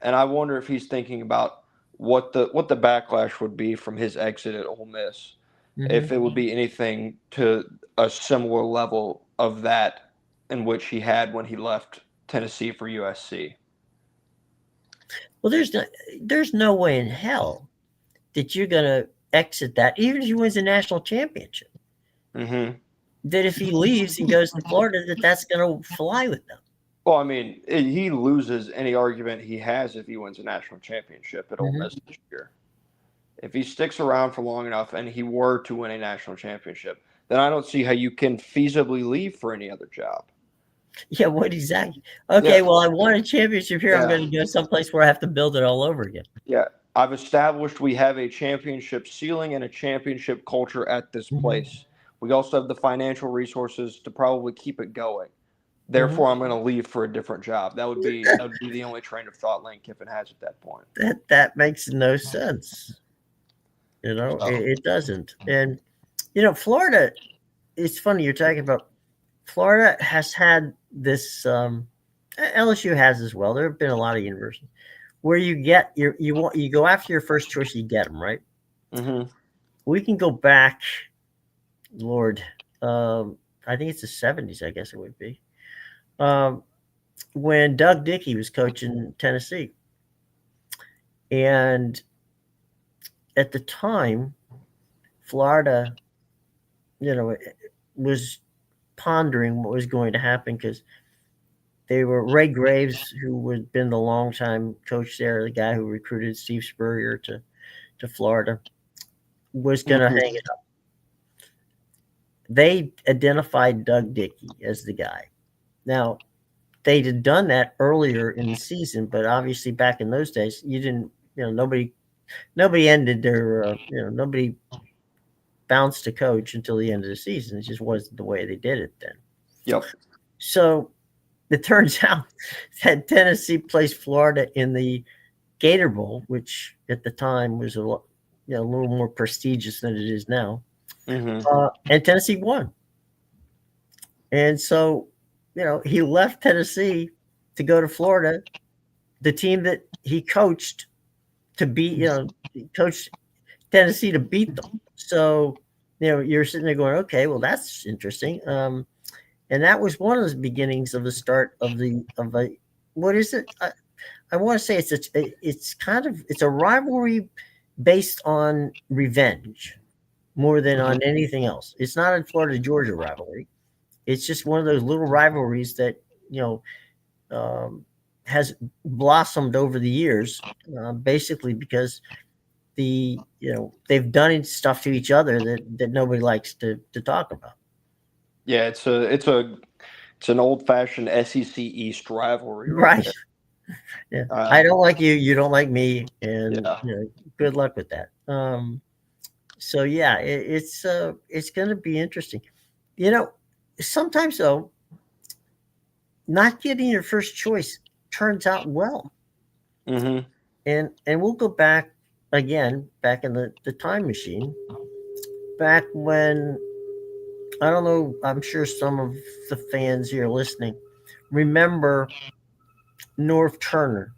And I wonder if he's thinking about what the backlash would be from his exit at Ole Miss, if Hmm. it would be anything to a similar level of that in which he had when he left Tennessee for USC. Well, there's no way in hell that you're gonna exit that, even if he wins a national championship. Mm-hmm. That if he leaves and goes to Florida, that's gonna fly with them. Well, I mean, he loses any argument he has if he wins a national championship at Ole Hmm. Miss this year. If he sticks around for long enough and he were to win a national championship, then I don't see how you can feasibly leave for any other job. Yeah, what exactly? Okay, Yeah, well, I won a championship here. I'm yeah, going to go someplace where I have to build it all over again. yeah. I've established we have a championship ceiling and a championship culture at this Hmm. place. We also have the financial resources to probably keep it going. Hmm. Therefore, I'm going to leave for a different job. That would be the only train of thought Lane Kiffin has at that point. That makes no sense. So, It doesn't. And Florida. It's funny you're talking about. Florida has had this. LSU has as well. There have been a lot of universities where you go after your first choice, you get them right. hmm We can go back, Lord. I think it's the '70s. I guess it would be um, when Doug Dickey was coaching Tennessee, and at the time, Florida, was pondering what was going to happen because they were Ray Graves, who had been the longtime coach there, the guy who recruited Steve Spurrier to Florida, was going to hang hmm it up. They identified Doug Dickey as the guy. Now, they had done that earlier in the season, but obviously back in those days, you didn't, nobody ended their, nobody bounced a coach until the end of the season. It just wasn't the way they did it then. Yep. So it turns out that Tennessee placed Florida in the Gator Bowl, which at the time was a little more prestigious than it is now. hmm And Tennessee won. And so, he left Tennessee to go to Florida, the team that he coached to beat, he coached Tennessee to beat them. So, you're sitting there going, okay, well, that's interesting. And that was one of the beginnings of the start of a what is it? I want to say it's kind of it's a rivalry based on revenge. more than Mhm. on anything else. It's not a Florida Georgia rivalry. It's just one of those little rivalries that you know has blossomed over the years, basically because they've done stuff to each other that nobody likes to talk about. Yeah, it's an old fashioned SEC East rivalry right Right. there. Yeah. I Uh, don't like you. You don't like me. And yeah. good luck with that. So yeah, it's going to be interesting. You know, sometimes though, not getting your first choice turns out well. Hmm. And we'll go back again, back in the time machine, back when I don't know. I'm sure some of the fans here listening remember Norv Turner.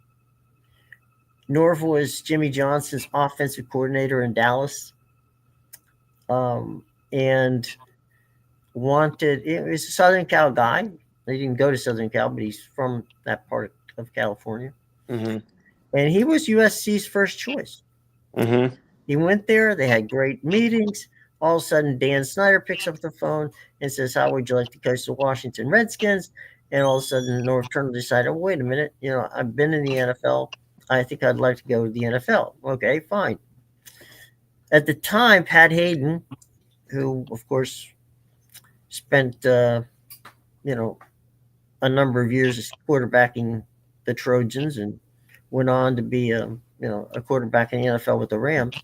Norv was Jimmy Johnson's offensive coordinator in Dallas, and wanted. It was a Southern Cal guy. He didn't go to Southern Cal, but he's from that part of California, Hmm. and he was USC's first choice. Hmm. He went there. They had great meetings. All of a sudden, Dan Snyder picks up the phone and says, "How would you like to coach the Washington Redskins?" And all of a sudden, North Turner decided, "Oh, wait a minute. I've been in the NFL. I think I'd like to go to the NFL." Okay, fine. At the time, Pat Hayden, who of course spent you know a number of years quarterbacking the Trojans and went on to be a quarterback in the NFL with the Rams,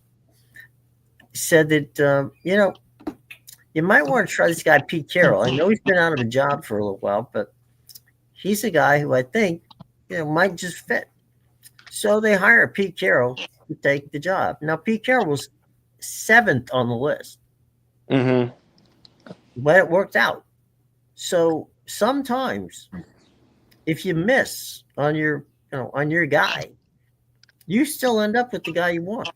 said that you might want to try this guy Pete Carroll. I know he's been out of a job for a little while, but he's a guy who I think might just fit. So they hire Pete Carroll to take the job. Now Pete Carroll was seventh on the list, Hmm. but it worked out. So sometimes if you miss on your guy, you still end up with the guy you want.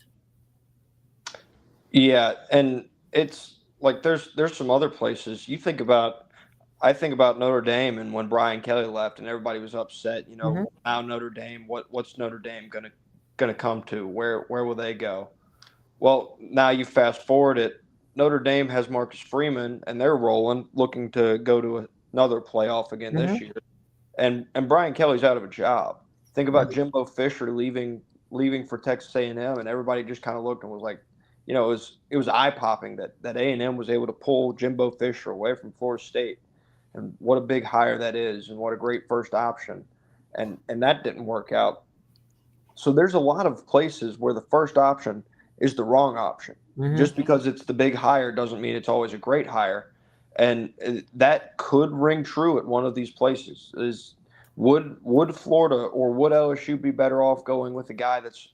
Yeah, and it's like there's some other places you think about. I think about Notre Dame and when Brian Kelly left and everybody was upset. Mm-hmm. Now Notre Dame, what's Notre Dame gonna come to? Where will they go? Well, now you fast forward it. Notre Dame has Marcus Freeman and they're rolling, looking to go to another playoff again Mm-hmm. this year. And Brian Kelly's out of a job. Think about Jimbo Fisher leaving for Texas A&M, and everybody just kind of looked and was like, it was eye popping that A&M was able to pull Jimbo Fisher away from Florida State, and what a big hire that is, and what a great first option, and that didn't work out. So there's a lot of places where the first option is the wrong option. Mm-hmm. Just because it's the big hire doesn't mean it's always a great hire. And that could ring true at one of these places. Is would Florida or would LSU be better off going with a guy that's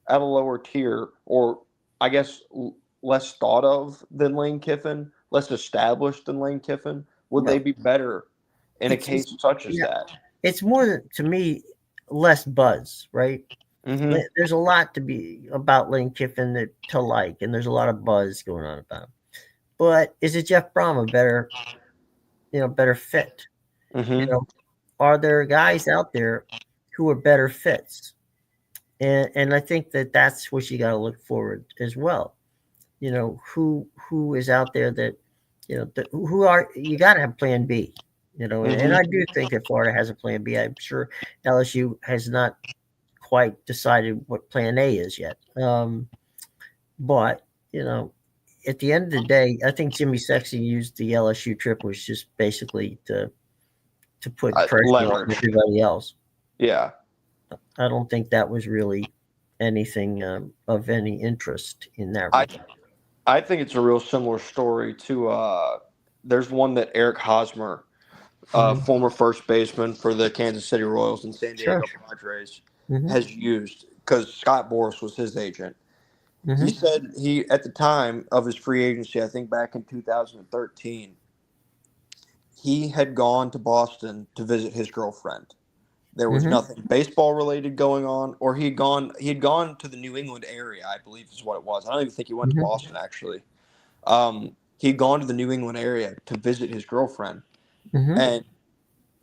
at a lower tier, or I guess less thought of than Lane Kiffin, less established than Lane Kiffin? Would they Well, be better in a it's case such as yeah, that? it's more than to me less buzz, right? Mm-hmm. There's a lot to be about Lane Kiffin to like, and there's a lot of buzz going on about him. But is it Jeff Brom a better fit? You Mm-hmm. know, are there guys out there who are better fits? And I think that's what you got to look forward as well. Who is out there that who are you got to have Plan B. And Mm-hmm. I do think that Florida has a Plan B. I'm sure LSU has not quite decided what Plan A is yet. But at the end of the day, I think Jimmy Sexton used the LSU trip was just basically to put pressure on Leverage. everybody else. Yeah. I don't think that was really anything of any interest in that I regard. I think it's a real similar story to there's one that Eric Hosmer, Hmm. former first baseman for the Kansas City Royals and San Sure. Diego Padres, Hmm. has used because Scott Boras was his agent. He Hmm. said he at the time of his free agency, I think back in 2013, he had gone to Boston to visit his girlfriend. There was Hmm. nothing baseball related going on, or he had gone to the New England area, I believe is what it was. I don't even think he went to Hmm. Boston actually. He'd gone to the New England area to visit his girlfriend, Hmm. and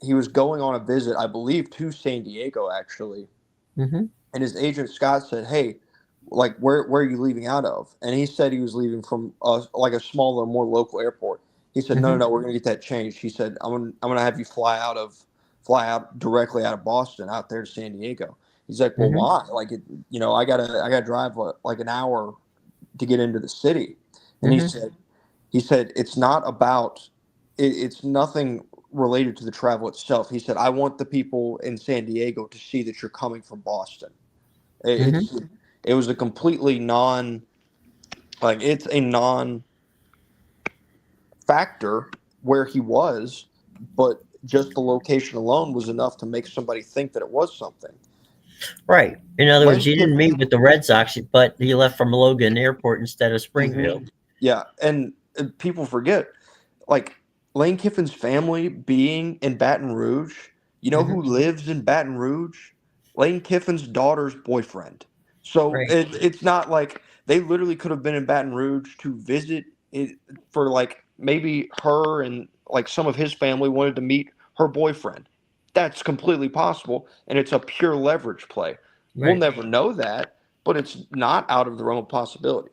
he was going on a visit, I believe, to San Diego actually. Hmm. And his agent Scott said, "Hey, like where are you leaving out of? And he said he was leaving from like a smaller, more local airport. He said, no, no, Hmm. no, we're gonna get that changed. He said, I'm gonna have you fly out directly out of Boston out there to San Diego. He's like, well, Hmm. why? Like, I gotta drive like an hour to get into the city. And Hmm. he said it's not about it's nothing related to the travel itself. He said, I want the people in San Diego to see that you're coming from Boston. Hmm. It's it was a completely non like it's a non factor where he was, but just the location alone was enough to make somebody think that it was something. Right. In other words, Lane he didn't meet Kiffin, with the Red Sox, but he left from Logan Airport instead of Springfield. yeah, and people forget like Lane Kiffin's family being in Baton Rouge. You know Hmm. who lives in Baton Rouge? Lane Kiffin's daughter's boyfriend. So Right. it's not like they literally could have been in Baton Rouge to visit it for like maybe her and like some of his family wanted to meet her boyfriend. That's completely possible, and it's a pure leverage play. We'll Right. never know that, but it's not out of the realm of possibility.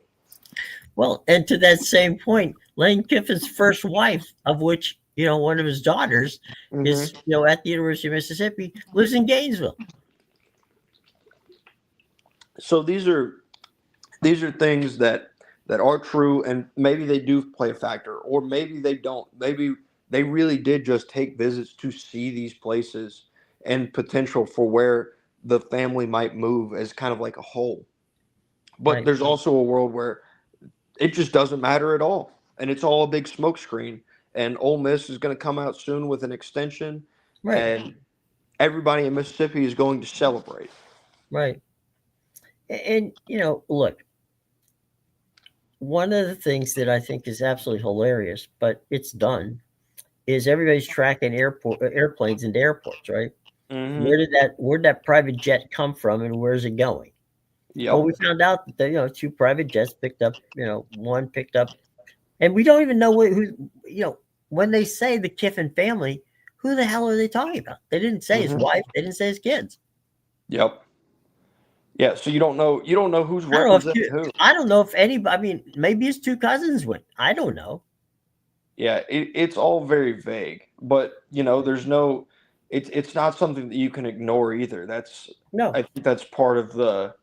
Well, and to that same point, Lane Kiffin's first wife, of which one of his daughters is Hmm. at the University of Mississippi, lives in Gainesville. So these are things that are true, and maybe they do play a factor, or maybe they don't. Maybe they really did just take visits to see these places and potential for where the family might move as kind of like a whole. But Right. there's also a world where it just doesn't matter at all, and it's all a big smokescreen. And Ole Miss is going to come out soon with an extension, Right. and everybody in Mississippi is going to celebrate. Right. And look, one of the things that I think is absolutely hilarious, but it's done, is everybody's tracking airplanes into airports, right? Hmm. Where'd that private jet come from, and where's it going? Well, Yep. we found out that two private jets picked up, one picked up, and we don't even know who, when they say the Kiffin family, who the hell are they talking about? They didn't say his Hmm. wife. They didn't say his kids. Yep. Yeah, so you don't know who's I don't know if representing who. I don't know if anybody. I mean, maybe his two cousins went. I don't know. Yeah, it's all very vague, but there's no it's not something that you can ignore either. No. I think that's part of the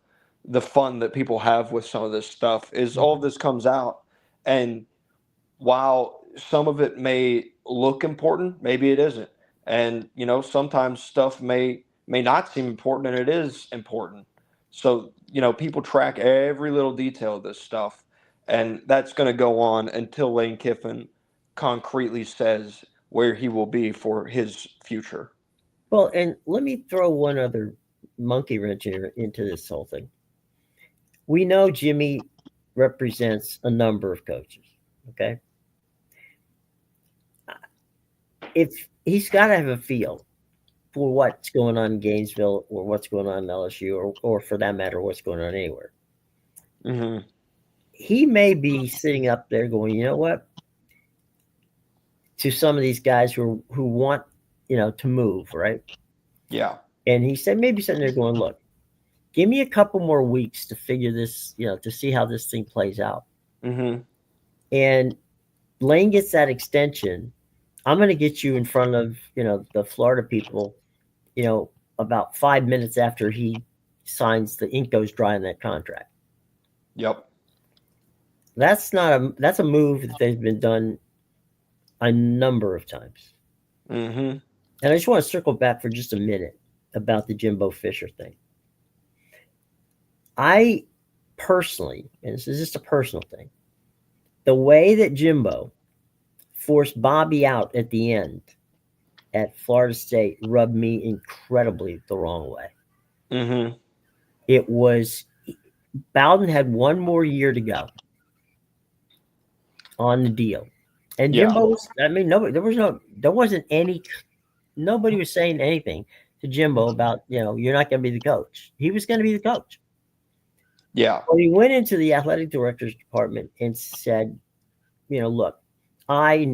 fun that people have with some of this stuff is all of this comes out, and while some of it may look important, maybe it isn't. And sometimes stuff may not seem important and it is important. So, people track every little detail of this stuff, and that's going to go on until Lane Kiffin concretely says where he will be for his future. Well, and let me throw one other monkey wrench into this whole thing. We know Jimmy represents a number of coaches. Okay, if he's got to have a feel for what's going on in Gainesville or what's going on in LSU or for that matter, what's going on anywhere. Hmm. He may be sitting up there going, you know what, to some of these guys who want, to move, right? Yeah. And he said, maybe sitting there going, look, give me a couple more weeks to figure this, to see how this thing plays out. Hmm. And Lane gets that extension. I'm going to get you in front of, the Florida people, you know, about 5 minutes after he signs, the ink goes dry on that contract. Yep. That's a move that they've been done a number of times. Hmm. And I just want to circle back for just a minute about the Jimbo Fisher thing. I personally, and this is just a personal thing, the way that Jimbo forced Bobby out at the end at Florida State rubbed me incredibly the wrong way. Hmm. It was Bowden had one more year to go on the deal. And Yeah. Jimbo was, I mean, there wasn't any, nobody was saying anything to Jimbo about, you're not going to be the coach. He was going to be the coach. Yeah. Well, he went into the athletic director's department and said, look, I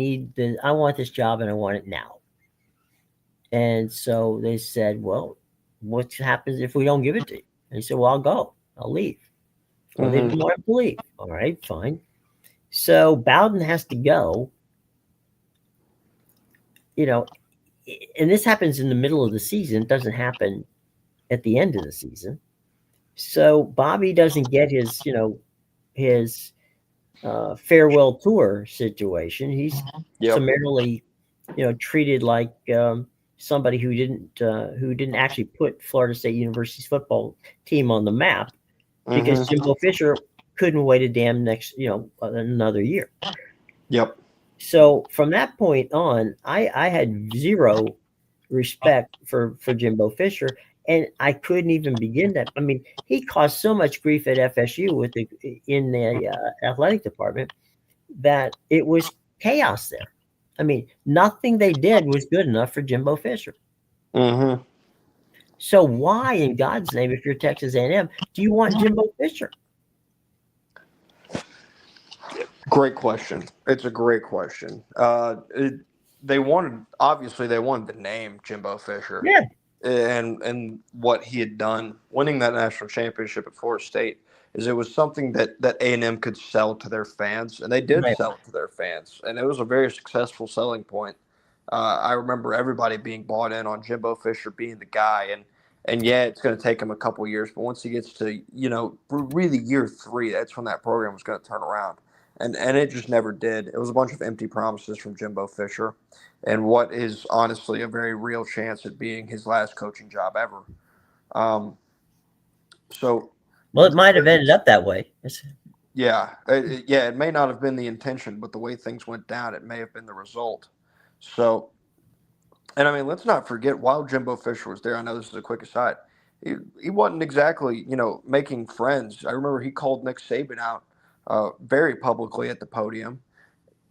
want this job and I want it now. And so they said, well, what happens if we don't give it to you? And he said, well, I'll go. I'll leave. or they didn't want him to leave. All right, fine. So Bowden has to go. You know, and this happens in the middle of the season. It doesn't happen at the end of the season. So Bobby doesn't get his, his farewell tour situation. He's Yep. summarily, treated like somebody who didn't actually put Florida State University's football team on the map because Jimbo Fisher couldn't wait a damn another year. Yep. So from that point on, I had zero respect for Jimbo Fisher, and I couldn't even begin to. I mean, he caused so much grief at FSU in the athletic department that it was chaos there. I mean, nothing they did was good enough for Jimbo Fisher. Mm-hmm. So why, in God's name, if you're Texas A&M, do you want Jimbo Fisher? Great question. It's a great question. They wanted the name Jimbo Fisher, Yeah, and what he had done, winning that national championship at Florida State, is it was something that A&M could sell to their fans, and they did right. sell it to their fans, and it was a very successful selling point. I remember everybody being bought in on Jimbo Fisher being the guy, and yeah, it's going to take him a couple years, but once he gets to really year 3, that's when that program was going to turn around. And it just never did. It was a bunch of empty promises from Jimbo Fisher, and what is honestly a very real chance at being his last coaching job ever. Um, so, Well, it might have ended up that way. it may not have been the intention, but the way things went down, it may have been the result. So, and I mean, let's not forget, while Jimbo Fisher was there, I know this is a quick aside, he wasn't exactly, making friends. I remember he called Nick Saban out very publicly at the podium,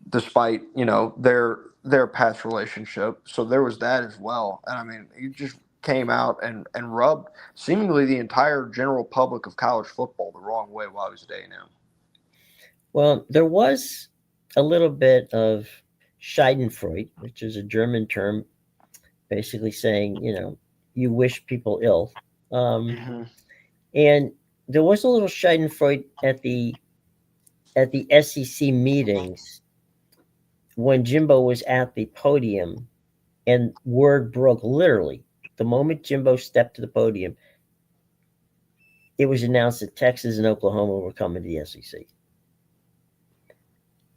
despite their past relationship. So there was that as well. And I mean, he just came out and rubbed seemingly the entire general public of college football the wrong way while he was at A&M. Well, there was a little bit of Schadenfreude, which is a German term, basically saying, you wish people ill. And there was a little Schadenfreude at the SEC meetings when Jimbo was at the podium, and word broke literally the moment Jimbo stepped to the podium. It was announced that Texas and Oklahoma were coming to the SEC.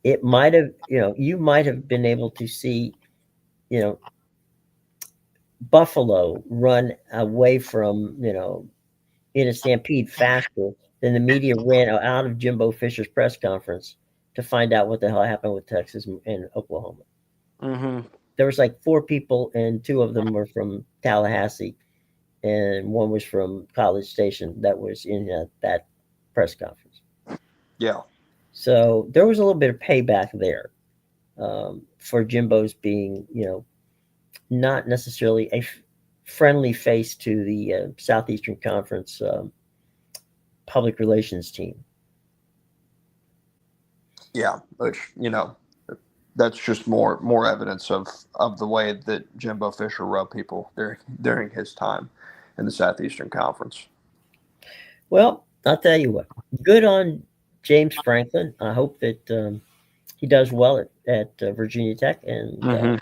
It might have, you might have been able to see, Buffalo run away from, in a stampede faster than the media ran out of Jimbo Fisher's press conference to find out what the hell happened with Texas and Oklahoma. There was like 4 people, and 2 of them were from Tallahassee, and 1 was from College Station that was in that press conference. Yeah. So there was a little bit of payback there for Jimbo's being, not necessarily a friendly face to the Southeastern Conference public relations team. Yeah, which that's just more evidence of the way that Jimbo Fisher rubbed people during his time in the Southeastern Conference. Well, I'll tell you what. Good on James Franklin. I hope that he does well at Virginia Tech, and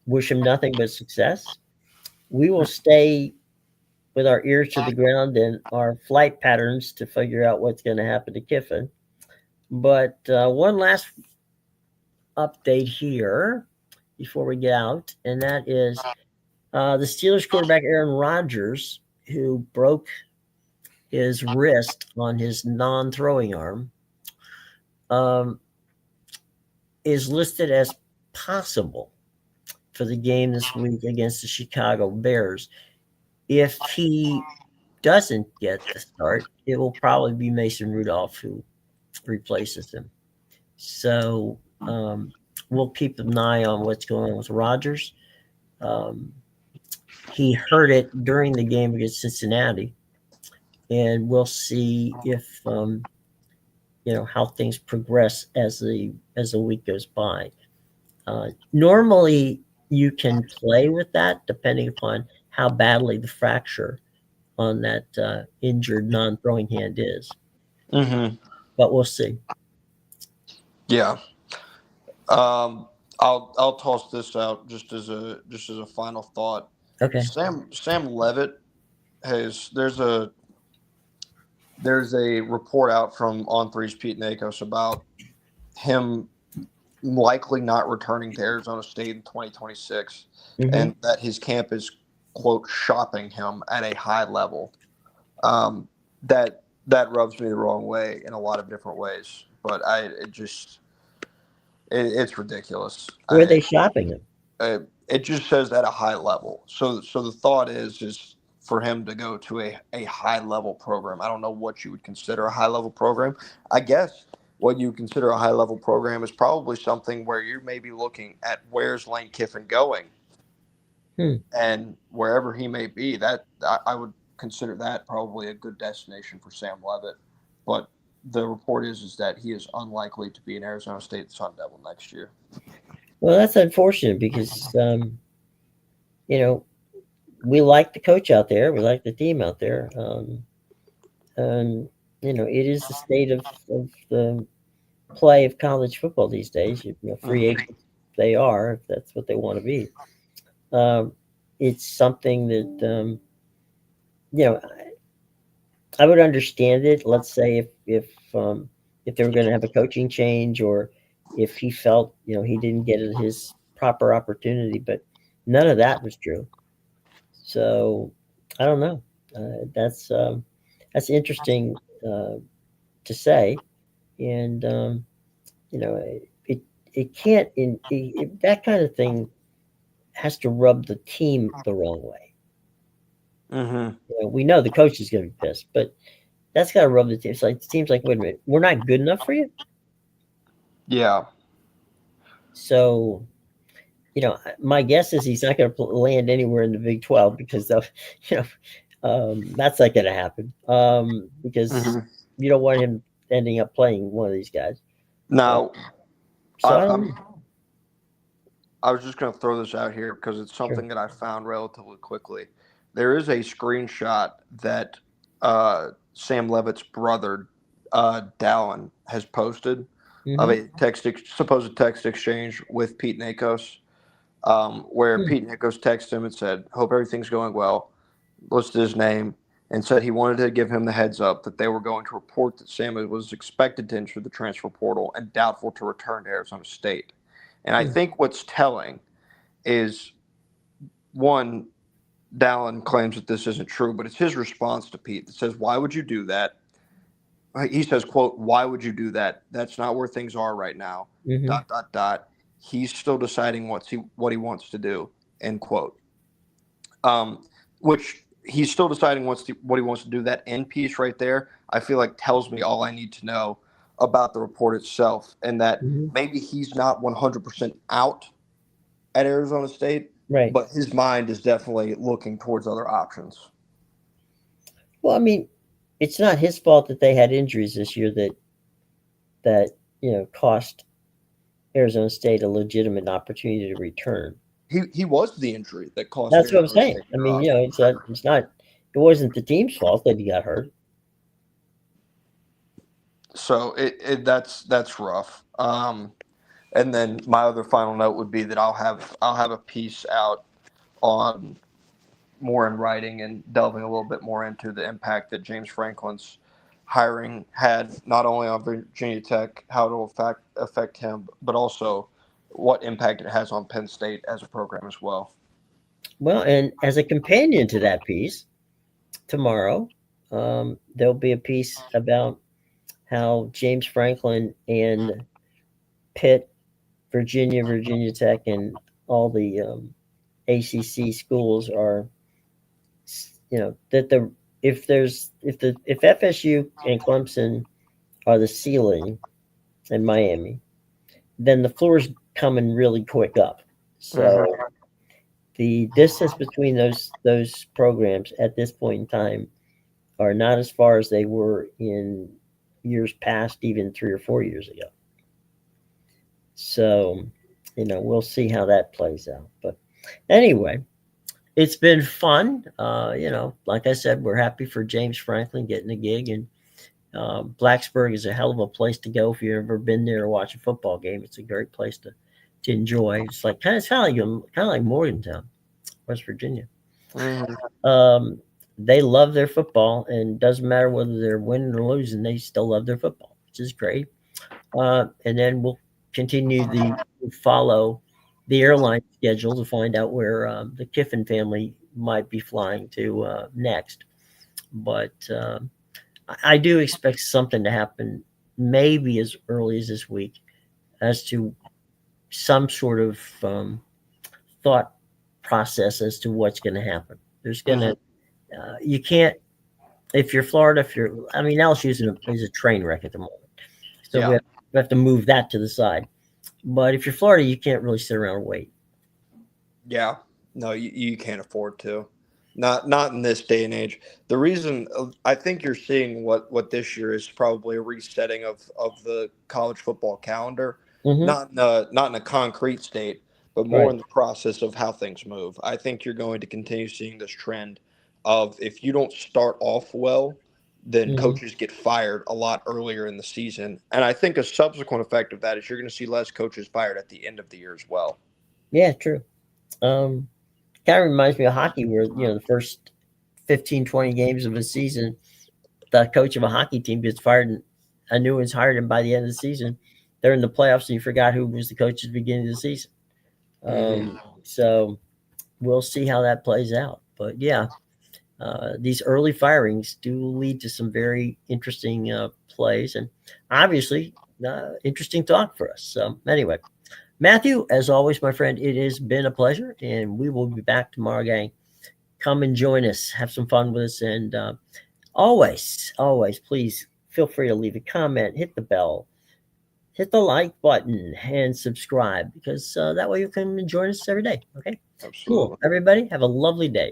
wish him nothing but success. We will stay with our ears to the ground and our flight patterns to figure out what's going to happen to Kiffin. But one last update here before we get out, and that is the Steelers quarterback Aaron Rodgers, who broke his wrist on his non-throwing arm, is listed as possible for the game this week against the Chicago Bears. If he doesn't get the start, it will probably be Mason Rudolph who replaces him. So we'll keep an eye on what's going on with Rodgers. He hurt it during the game against Cincinnati, and we'll see if how things progress as the week goes by. Normally, you can play with that depending upon how badly the fracture on that injured non-throwing hand is. Mm-hmm. but we'll see. Yeah. Um, I'll toss this out just as a final thought. Okay. Sam Levitt has there's a report out from On Three's Pete Nakos about him likely not returning to Arizona State in 2026, Mm-hmm. and that his camp is quote shopping him at a high level. Um, that rubs me the wrong way in a lot of different ways, but it's ridiculous. Where are they shopping him? It just says at a high level. So the thought is for him to go to a high level program. I don't know what you would consider a high level program. I guess what you consider a high level program is probably something where you may be looking at where's Lane Kiffin going, Hmm. and wherever he may be, that I would consider that probably a good destination for Sam Levitt. But the report is that he is unlikely to be an Arizona State Sun Devil next year. Well, that's unfortunate because you know we like the coach out there, we like the team out there, and it is the state of the play of college football these days. Free Mm-hmm. agents they are, if that's what they want to be. Um, it's something that you know I would understand it. Let's say if they were going to have a coaching change, or if he felt he didn't get his proper opportunity, but none of that was true. So I don't know. That's interesting to say, and it it can't that kind of thing has to rub the team the wrong way. Mm-hmm. We know the coach is going to be pissed, but that's got to rub the team. It seems like, wait a minute, we're not good enough for you. Yeah. So my guess is he's not going to land anywhere in the Big 12 because of you know that's not going to happen because Mm-hmm. you don't want him ending up playing one of these guys. Uh, Now, so I, I don't I'm know. I was just going to throw this out here because it's Sure. something that I found relatively quickly. There is a screenshot that Sam Levitt's brother, Dallin, has posted of Mm-hmm. a supposed text exchange with Pete Nakos, where Hmm. Pete Nakos texted him and said, "Hope everything's going well," listed his name, and said he wanted to give him the heads up that they were going to report that Sam was expected to enter the transfer portal and doubtful to return to Arizona State. And I Hmm. think what's telling is one, Dallin claims that this isn't true, but it's his response to Pete that says, "Why would you do that?" He says, "Quote, why would you do that? That's not where things are right now. Mm-hmm. Dot dot dot. He's still deciding what he wants to do." End quote. Which he's still deciding what he wants to do. That end piece right there, I feel like tells me all I need to know about the report itself, and that Mm-hmm. maybe he's not 100% out at Arizona State, Right. but his mind is definitely looking towards other options. Well, I mean, it's not his fault that they had injuries this year that cost Arizona State a legitimate opportunity to return. He was the injury that cost That's what I'm Arizona saying. State I their mean, offer. it wasn't the team's fault that he got hurt. So that's rough. And then my other final note would be that I'll have a piece out on more in writing and delving a little bit more into the impact that James Franklin's hiring had not only on Virginia Tech, how it'll affect him, but also what impact it has on Penn State as a program as well. Well, and as a companion to that piece, tomorrow there'll be a piece about how James Franklin and Pitt, Virginia Tech, and all the ACC schools are, that the if FSU and Clemson are the ceiling in Miami, then the floor's coming really quick up. So Mm-hmm. the distance between those programs at this point in time are not as far as they were in years past, even 3 or 4 years ago. So, we'll see how that plays out. But anyway, it's been fun. Like I said, we're happy for James Franklin getting a gig, and Blacksburg is a hell of a place to go if you've ever been there to watch a football game. It's a great place to enjoy. It's like kind of like Morgantown, West Virginia. Mhm. They love their football, and doesn't matter whether they're winning or losing, they still love their football, which is great. And then we'll continue the follow the airline schedule to find out where the Kiffin family might be flying to next. But I do expect something to happen, maybe as early as this week, as to some sort of thought process as to what's going to happen. There's going to Mhm. you can't if you're Florida. If you're, I mean, LSU is a train wreck at the moment, so Yeah. we have to move that to the side. But if you're Florida, you can't really sit around and wait. Yeah. No, you can't afford to. Not in this day and age. The reason I think you're seeing what this year is probably a resetting of the college football calendar, Hmm. not in a concrete state, but more Right. in the process of how things move. I think you're going to continue seeing this trend of if you don't start off well, then Hmm. coaches get fired a lot earlier in the season. And I think a subsequent effect of that is you're going to see less coaches fired at the end of the year as well. Yeah, true. Um, Kind of reminds me of hockey, where the first 15, 20 games of a season, the coach of a hockey team gets fired, and a new one's hired, and by the end of the season, they're in the playoffs, and you forgot who was the coach at the beginning of the season. Hmm. So we'll see how that plays out. But yeah, these early firings do lead to some very interesting plays, and obviously interesting talk for us. So anyway, Matthew, as always, my friend, it has been a pleasure, and we will be back tomorrow, gang. Come and join us, have some fun with us, and always, please feel free to leave a comment, hit the bell, hit the like button, and subscribe, because that way you can join us every day. Okay, cool. Absolutely. Everybody, have a lovely day.